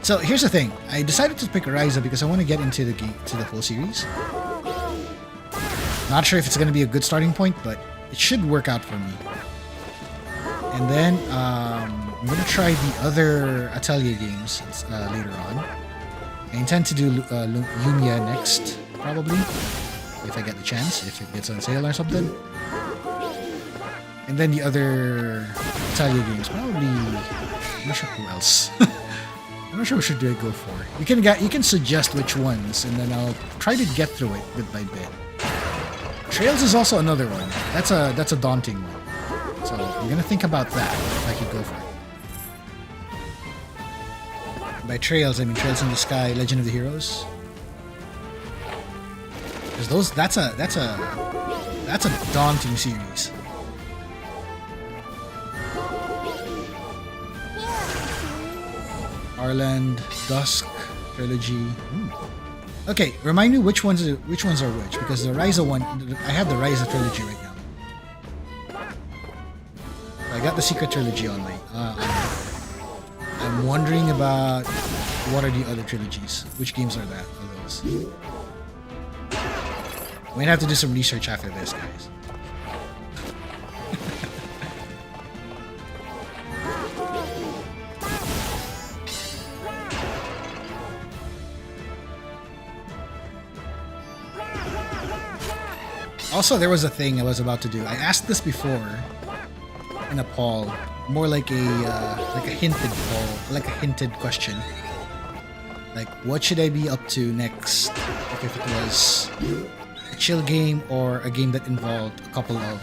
So here's the thing. I decided to pick Ryza because I want to get into the game, to the full series. Not sure if it's going to be a good starting point, but it should work out for me. And then I'm going to try the other Atelier games later on. I intend to do Yumiya next, probably, if I get the chance, if it gets on sale or something. And then the other Atelier games, probably. I'm not sure who else. I'm not sure what should I go for. You can suggest which ones, and then I'll try to get through it bit by bit. Trails is also another one. That's a daunting one. So I'm gonna think about that if I could go for it. By Trails, I mean Trails in the Sky, Legend of the Heroes. Because that's a daunting series. Arland, Dusk trilogy. Okay, remind me which ones are which, because the Ryza one, I have the Ryza trilogy right now. I got the Secret trilogy on my. I'm wondering about what are the other trilogies. Which games are that? Are those? Might have to do some research after this, guys. Also, there was a thing I was about to do. I asked this before in a poll, more like a hinted poll, like a hinted question. Like, what should I be up to next? Like if it was a chill game or a game that involved a couple of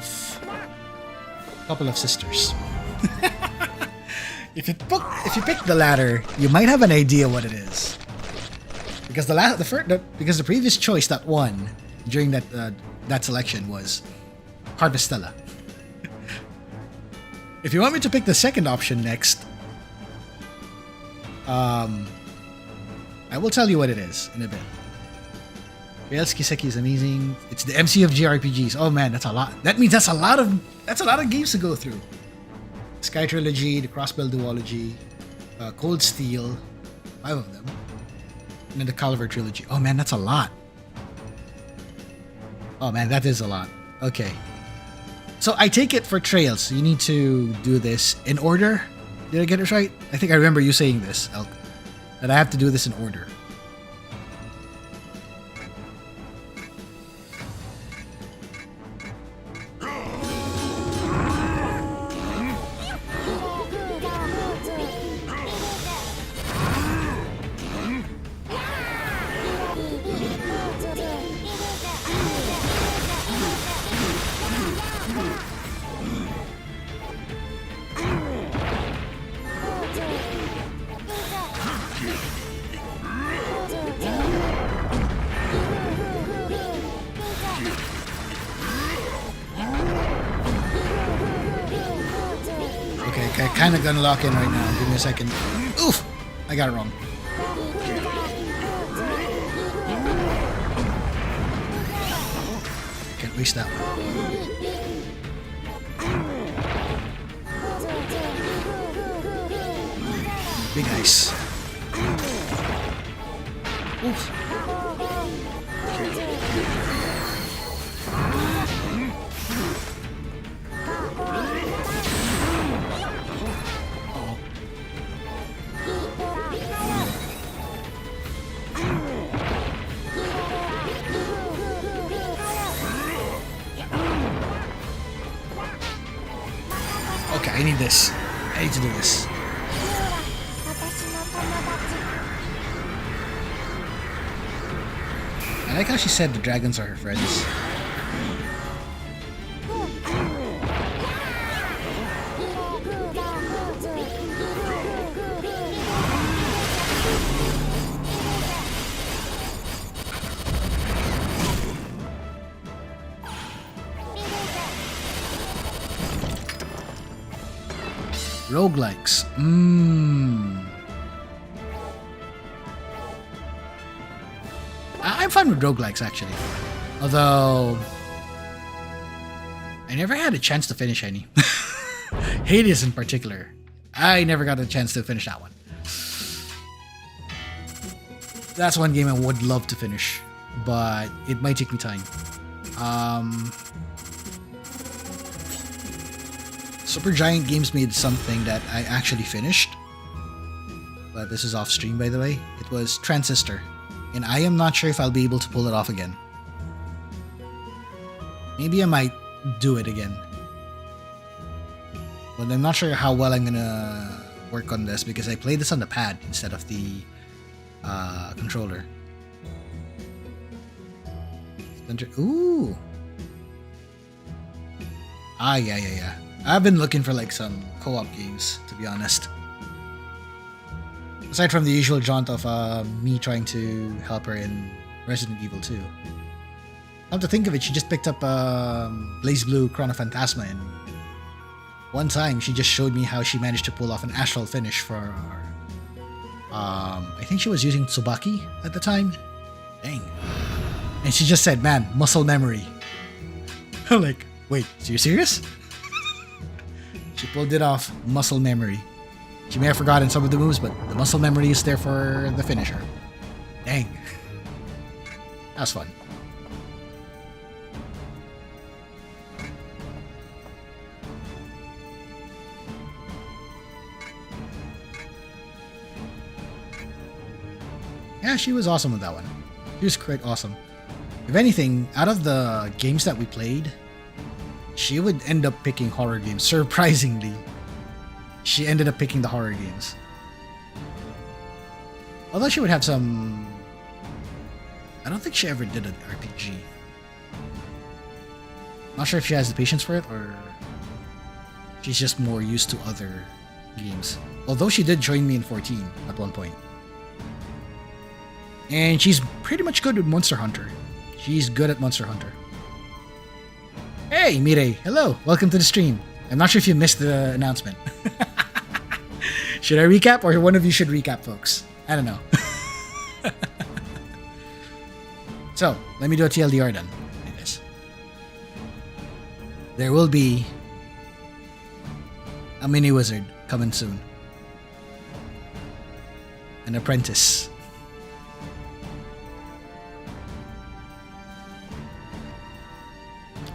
sisters. If you pick the latter, you might have an idea what it is. Because the previous choice that won during that selection was Harvestella. If you want me to pick the second option next, I will tell you what it is in a bit. Rails Kiseki is amazing. It's the MC of JRPGs. Oh man, that's a lot. That means that's a lot of games to go through. Sky Trilogy, the Crossbell Duology, Cold Steel, 5 of them, and then the Calvar Trilogy. Oh man, that's a lot. Oh man, that is a lot. Okay. So I take it for Trails, you need to do this in order. Did I get it right? I think I remember you saying this, Elk, that I have to do this in order. Kind of gonna lock in right now. Give me a second. Oof! I got it wrong. Can't waste that one. Big ice. Oof. Okay, I need this. I need to do this. I like how she said the dragons are her friends. Roguelikes. I'm fine with roguelikes actually. Although I never had a chance to finish any. Hades in particular. I never got a chance to finish that one. That's one game I would love to finish, but it might take me time. Supergiant Games made something that I actually finished, but this is off stream by the way. It was Transistor, and I am not sure if I'll be able to pull it off again. Maybe I might do it again, but I'm not sure how well I'm gonna work on this because I played this on the pad instead of the controller. Ooh. Yeah. I've been looking for like some co-op games, to be honest. Aside from the usual jaunt of me trying to help her in Resident Evil 2. Come to think of it, she just picked up BlazBlue Chronophantasma, and one time she just showed me how she managed to pull off an astral finish for I think she was using Tsubaki at the time. Dang. And she just said, man, muscle memory. I'm like, wait, so you're serious? She pulled it off, muscle memory. She may have forgotten some of the moves, but the muscle memory is there for the finisher. Dang. That was fun. Yeah, she was awesome with that one. She was quite awesome. If anything, out of the games that we played, she would end up picking horror games. Surprisingly, she ended up picking the horror games. Although she would have some... I don't think she ever did an RPG. Not sure if she has the patience for it or she's just more used to other games. Although she did join me in 14 at one point. And she's pretty much good with Monster Hunter. She's good at Monster Hunter. Hey, Mirei. Hello. Welcome to the stream. I'm not sure if you missed the announcement. Should I recap or one of you should recap, folks? I don't know. So, let me do a TLDR then. Like this. There will be a mini wizard coming soon. An apprentice.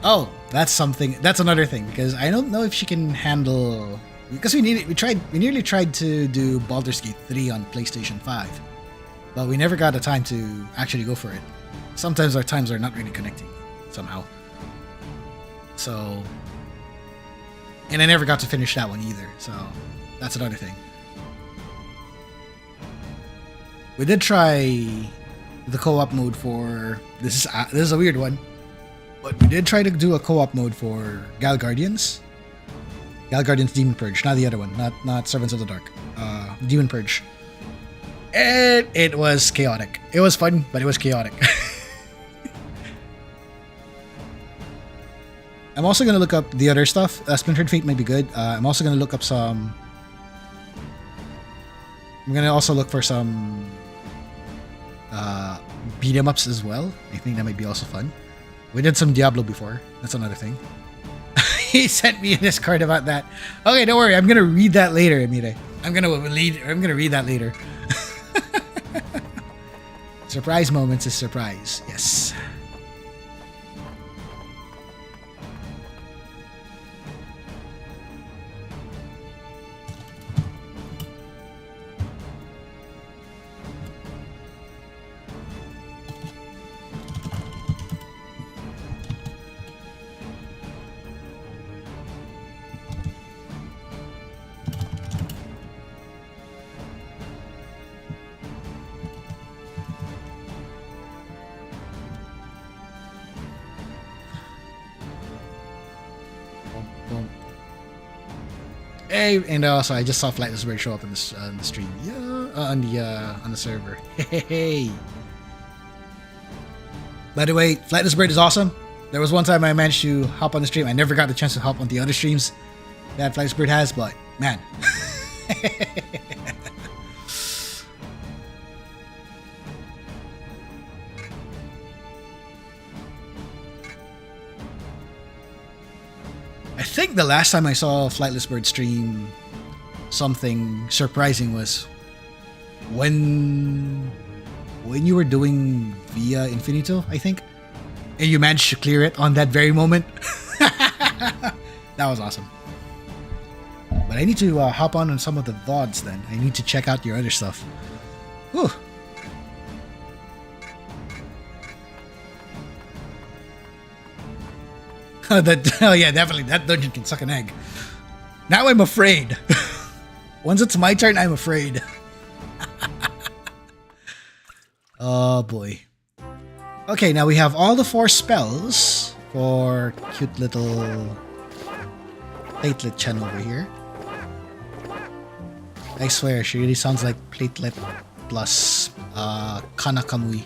Oh, that's something. That's another thing because I don't know if she can handle. Because we nearly tried to do Baldur's Gate 3 on PlayStation 5, but we never got the time to actually go for it. Sometimes our times are not really connecting somehow. So, and I never got to finish that one either. So that's another thing. We did try the co-op mode for this is a weird one. But we did try to do a co-op mode for Gal Guardians. Gal Guardians Demon Purge, not the other one, not Servants of the Dark. Demon Purge. And it was chaotic. It was fun, but it was chaotic. I'm also going to look up the other stuff. Splintered Fate might be good. I'm also going to look up some... I'm going to also look for some beat-em-ups as well. I think that might be also fun. We did some Diablo before. That's another thing. He sent me a Discord about that. Okay, don't worry. I'm gonna read that later, Amire. I'm gonna read that later. Surprise moments is surprise. Yes. Hey, and also I just saw Flightless Bird show up on the stream. Yeah, on the server. Hey. By the way, Flightless Bird is awesome. There was one time I managed to hop on the stream. I never got the chance to hop on the other streams that Flightless Bird has, but man. I think the last time I saw Flightless Bird stream something surprising was when you were doing Via Infinito, I think, and you managed to clear it on that very moment. That was awesome. But I need to hop on some of the VODs then. I need to check out your other stuff. Whew. Oh yeah, definitely. That dungeon can suck an egg. Now I'm afraid. Once it's my turn, I'm afraid. Oh boy. Okay, now we have all the 4 spells for cute little Platelet Chen over here. I swear, she really sounds like Platelet plus Kanakamui.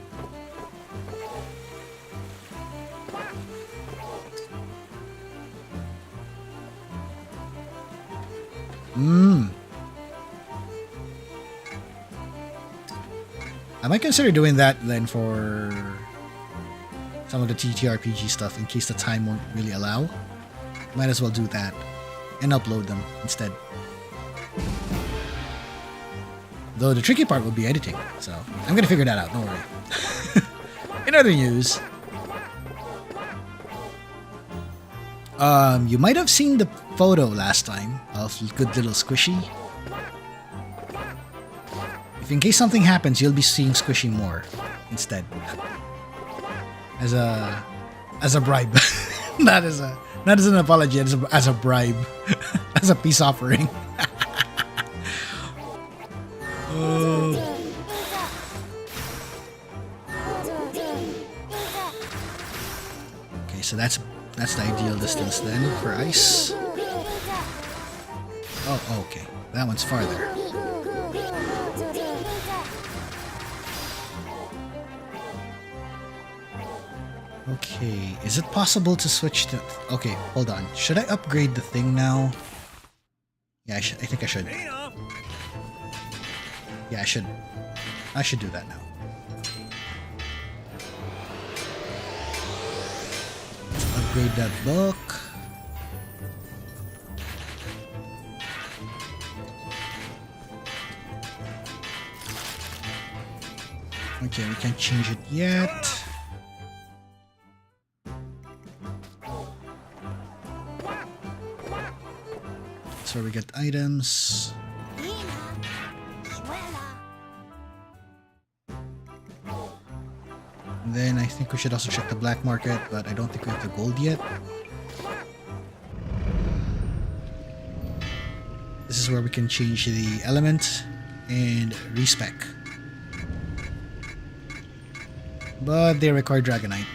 I might consider doing that then for some of the TTRPG stuff in case the time won't really allow. Might as well do that and upload them instead. Though the tricky part will be editing, so I'm gonna figure that out, don't worry. In other news, you might have seen the photo last time of good little Squishy. If in case something happens, you'll be seeing Squishy more instead. As a bribe. not as an apology, as a bribe. As a peace offering. Okay, so that's the ideal distance then for ice. Oh, okay. That one's farther. Okay, is it possible to switch to... Okay, hold on. Should I upgrade the thing now? Yeah, I think I should. Yeah, I should. I should do that now. Let's upgrade that book. Okay, we can't change it yet. That's where we get items. And then I think we should also check the black market, but I don't think we have the gold yet. This is where we can change the element and respec. But they require Dragonite.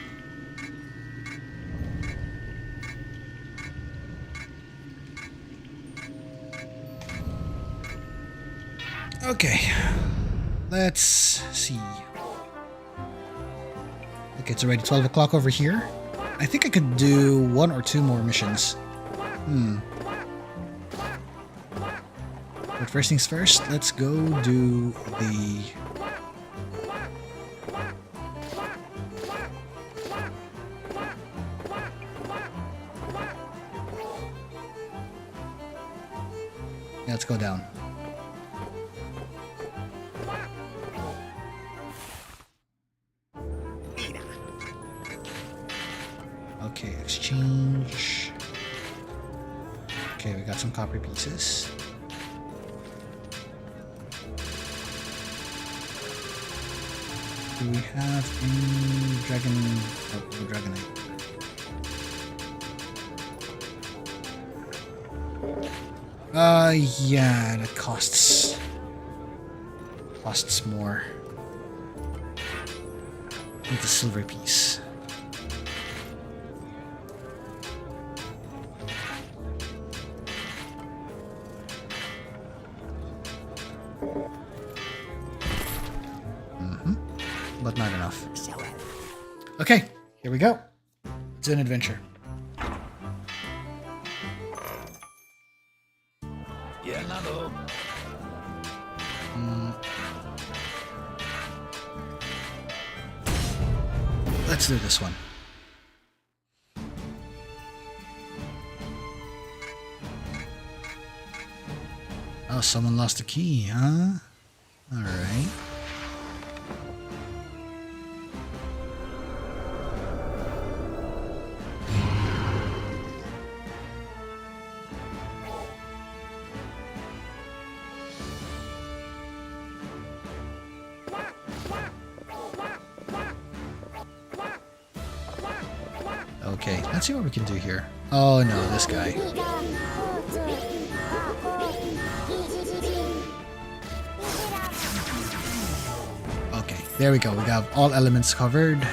Okay, let's see. Okay, it's already 12 o'clock over here. I think I could do 1 or 2 more missions. But first things first, let's go do the... Yeah, let's go down. Okay, exchange. Okay, we got some copper pieces. Do we have any dragon... Oh, no Dragonite. Yeah, that costs more. Need the silver piece. But not enough. Okay, here we go. It's an adventure. Let's do this one. Oh, someone lost a key, huh? Alright. Okay, let's see what we can do here. Oh no, this guy. Okay, there we go. We got all elements covered. Okay,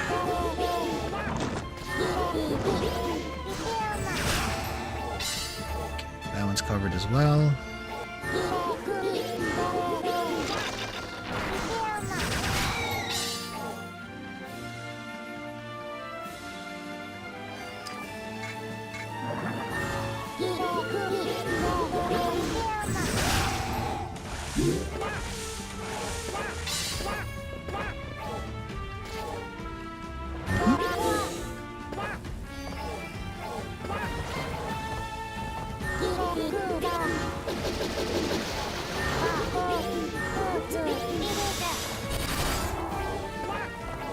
that one's covered as well.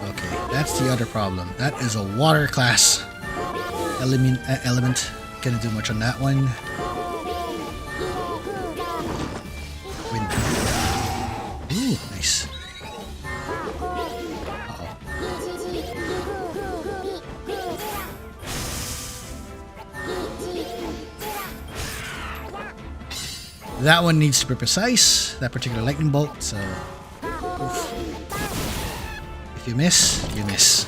Okay, that's the other problem. That is a water class element. Can't do much on that one. Wind. Ooh, nice. Uh-oh. That one needs to be precise, that particular lightning bolt, so oof. If you miss, you miss.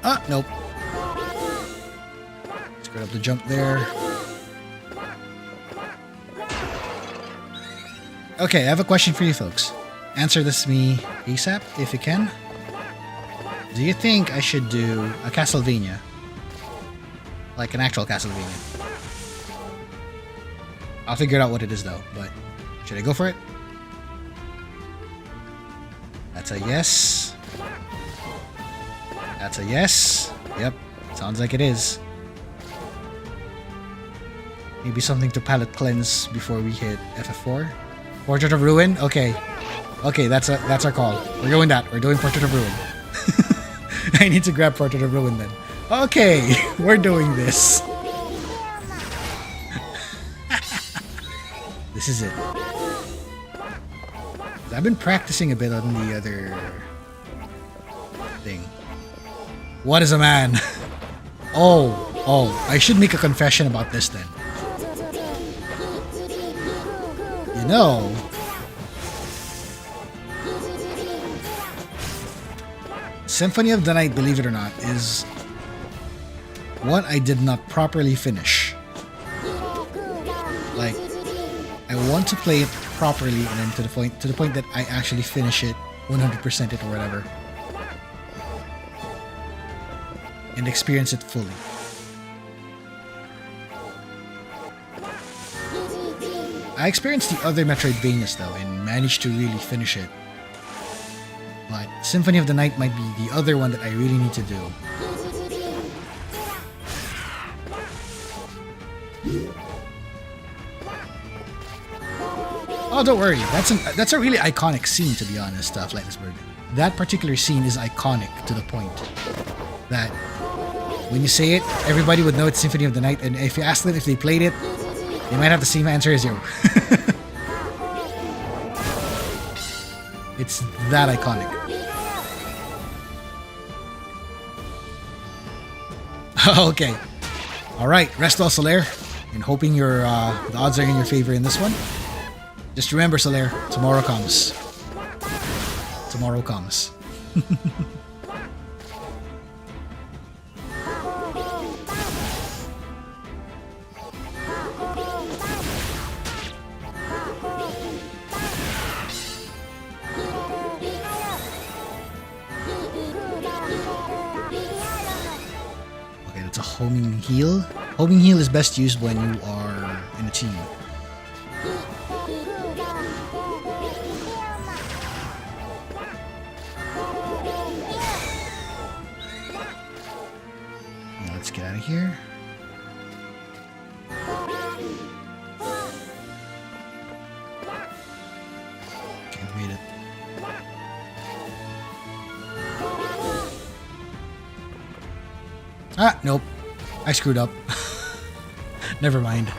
Ah, nope. Screwed up the jump there. Okay, I have a question for you folks. Answer this to me ASAP, if you can. Do you think I should do a Castlevania? Like an actual Castlevania? I'll figure out what it is though, but should I go for it? That's a yes. That's a yes. Yep, sounds like it is. Maybe something to palate cleanse before we hit FF4. Portrait of Ruin? Okay. Okay, that's our call. We're doing that. We're doing Portrait of Ruin. I need to grab Portrait of Ruin then. Okay, we're doing this. This is it. I've been practicing a bit on the other thing. What is a man? Oh, I should make a confession about this then. You know, Symphony of the Night, believe it or not, is what I did not properly finish. Like, I want to play it properly and then to the point that I actually finish it, 100% it or whatever, and experience it fully. I experienced the other Metroidvanias though and managed to really finish it. But Symphony of the Night might be the other one that I really need to do. Oh, don't worry. That's a really iconic scene, to be honest, Flightnessburg. That particular scene is iconic to the point that when you say it, everybody would know it's Symphony of the Night, and if you ask them if they played it, they might have the same answer as you. It's that iconic. Okay. Alright, rest well, Solaire. And hoping the odds are in your favor in this one. Just remember, Solaire, tomorrow comes. Tomorrow comes. It's a homing heal. Homing heal is best used when you are in a team. Now let's get out of here. Okay, we made it. Ah, nope. I screwed up. Never mind.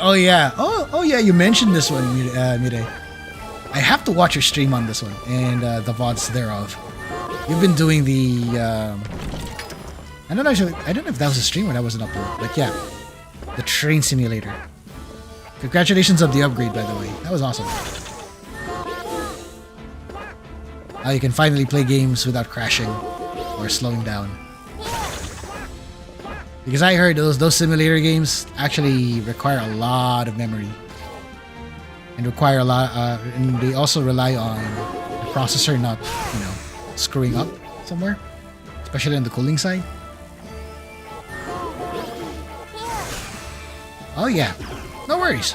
Oh yeah. Oh yeah, you mentioned this one, Mire. I have to watch your stream on this one and the VODs thereof. You've been doing the I don't know if that was a stream or that was an upload, but yeah, the train simulator. Congratulations on the upgrade, by the way. That was awesome. Now you can finally play games without crashing. or slowing down. Because I heard those simulator games actually require a lot of memory. And require a lot, and they also rely on the processor not, screwing up somewhere, especially on the cooling side. Oh yeah, no worries.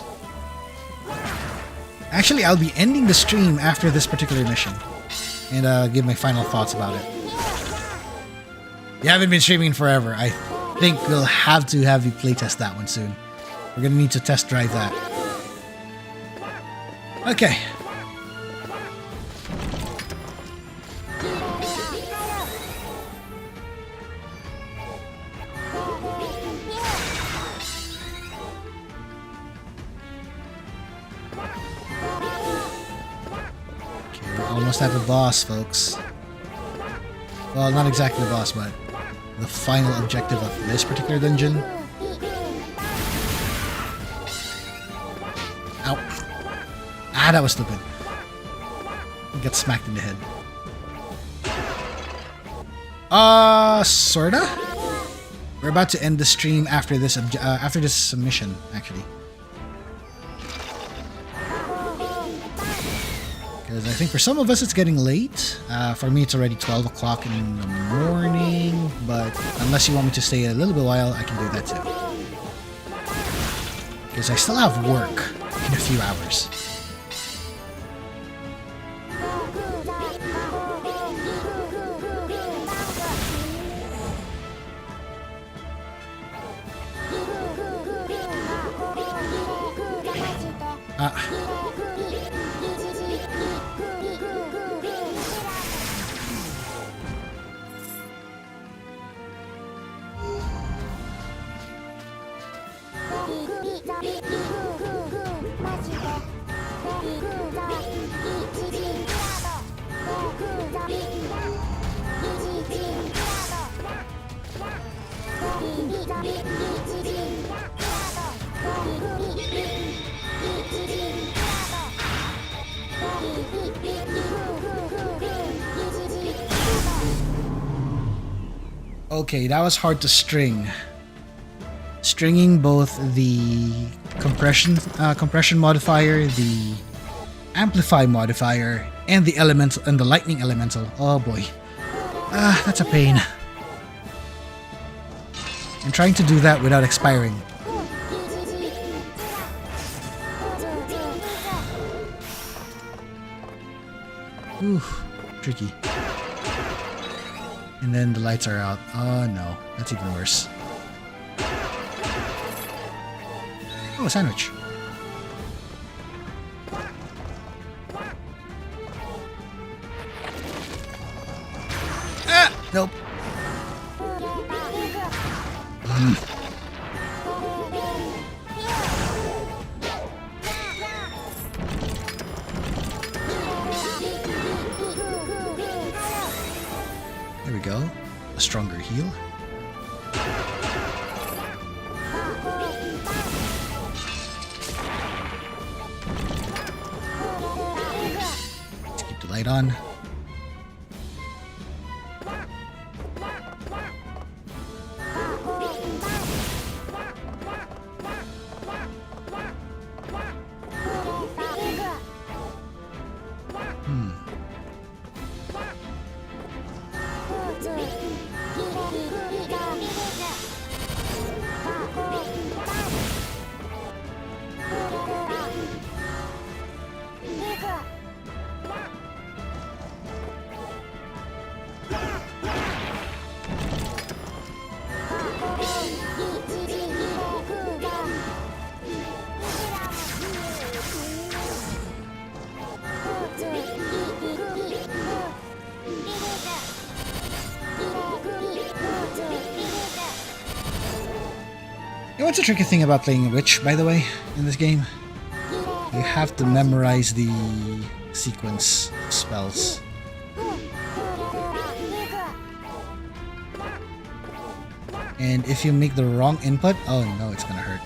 Actually, I'll be ending the stream after this particular mission and give my final thoughts about it. You haven't been streaming forever. I think we'll have to have you playtest that one soon. We're gonna need to test drive that. Okay. We're almost at the boss, folks. Well, not exactly the boss, but the final objective of this particular dungeon. Ow. Ah, that was stupid. Get smacked in the head. Sorta? We're about to end the stream after this submission, actually. Because I think for some of us it's getting late. For me it's already 12 o'clock in the morning, but unless you want me to stay a little bit while, I can do that too. Because I still have work in a few hours. Okay, that was hard to string. Stringing both the compression modifier, the amplify modifier, and the elemental and the lightning elemental. Oh boy, that's a pain. And trying to do that without expiring. Ooh, tricky. And then the lights are out. Oh no, that's even worse. Oh, a sandwich. Ah! Nope. There we go. A stronger heal. Let's keep the light on. You know what's a tricky thing about playing Witch, by the way, in this game? You have to memorize the sequence of spells. And if you make the wrong input, oh no, it's gonna hurt.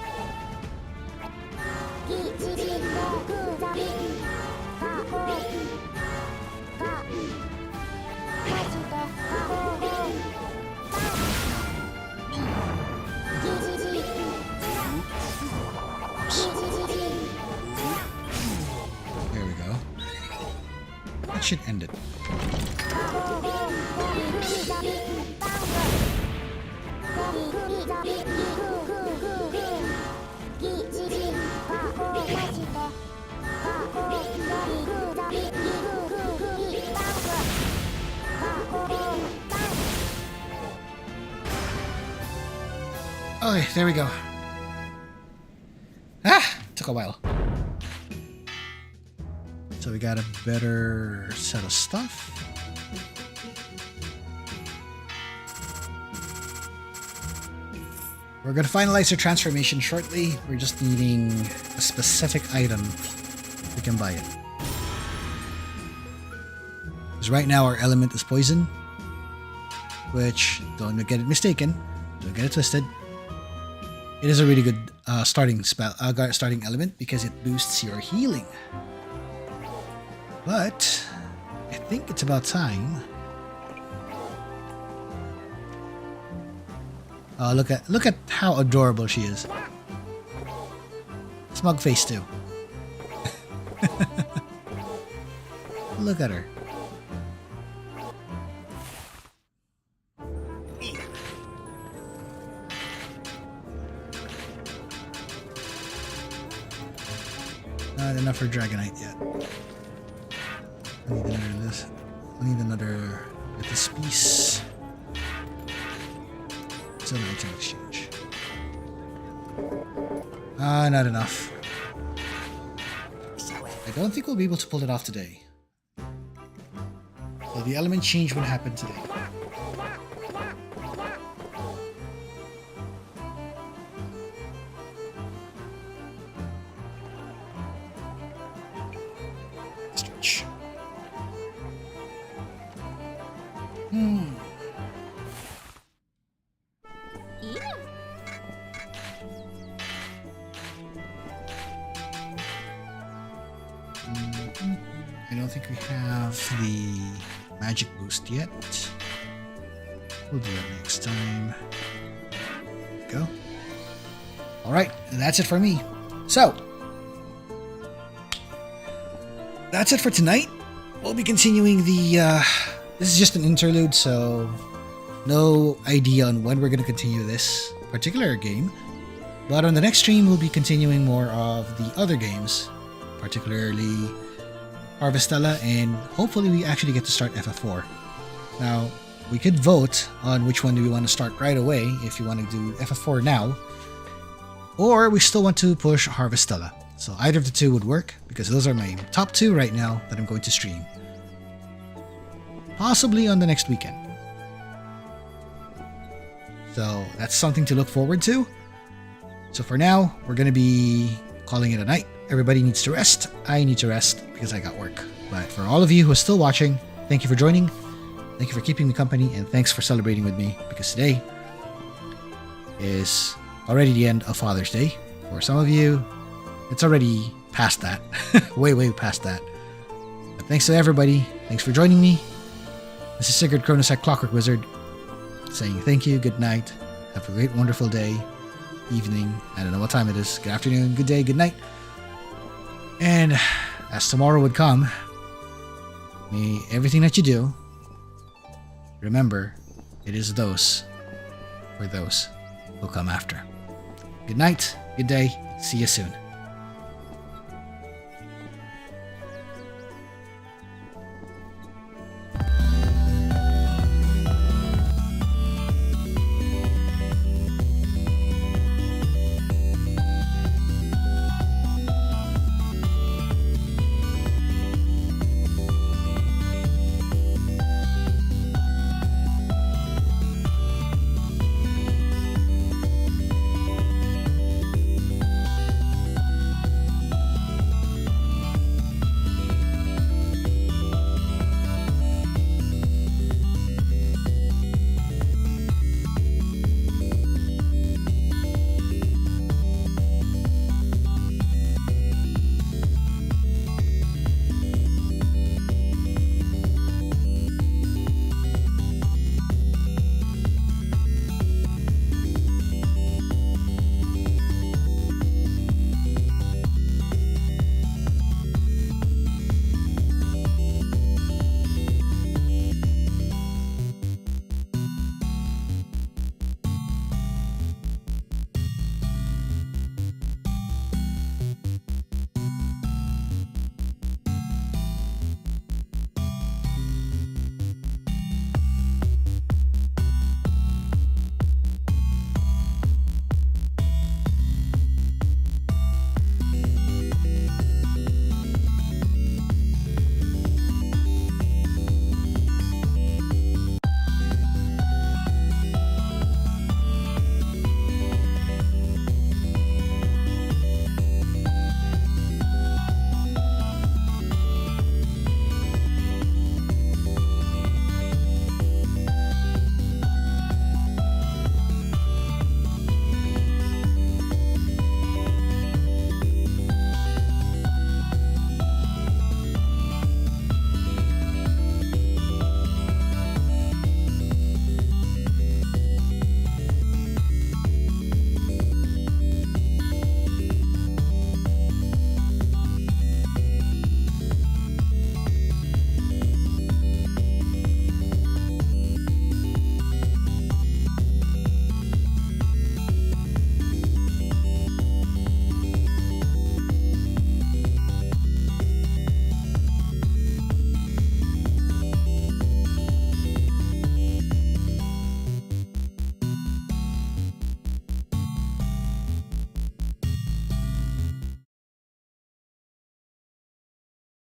should end it. Okay, there we go. Took a while. So we got a better set of stuff. We're going to finalize our transformation shortly. We're just needing a specific item. We can buy it. Because right now our element is poison. Which, don't get it mistaken. Don't get it twisted. It is a really good starting element because it boosts your healing. But I think it's about time. Oh, look at how adorable she is. Smug face too. Look at her. Not enough for Dragonite yet. I need another this. I need another with this piece. It's an item exchange. Not enough. I don't think we'll be able to pull it off today. So the element change would happen today. Stretch. I don't think we have the magic boost yet. We'll do that next time. Go. Alright, that's it for me. So, that's it for tonight. We'll be continuing the... this is just an interlude, so no idea on when we're going to continue this particular game. But on the next stream, we'll be continuing more of the other games, particularly Harvestella, and hopefully we actually get to start FF4. Now, we could vote on which one do we want to start right away, if you want to do FF4 now, or we still want to push Harvestella. So either of the two would work, because those are my top two right now that I'm going to stream. Possibly on the next weekend. So that's something to look forward to. So for now, we're going to be calling it a night. Everybody needs to rest. I need to rest because I got work. But for all of you who are still watching, thank you for joining. Thank you for keeping me company, and thanks for celebrating with me, because today is already the end of Father's Day. For some of you, it's already past that. way past that. But thanks to everybody. Thanks for joining me. This is Sigurd Chronosecht, Clockwork Wizard, saying thank you, good night, have a great, wonderful day, evening, I don't know what time it is, good afternoon, good day, good night. And as tomorrow would come, may everything that you do, remember, it is those for those who come after. Good night, good day, see you soon.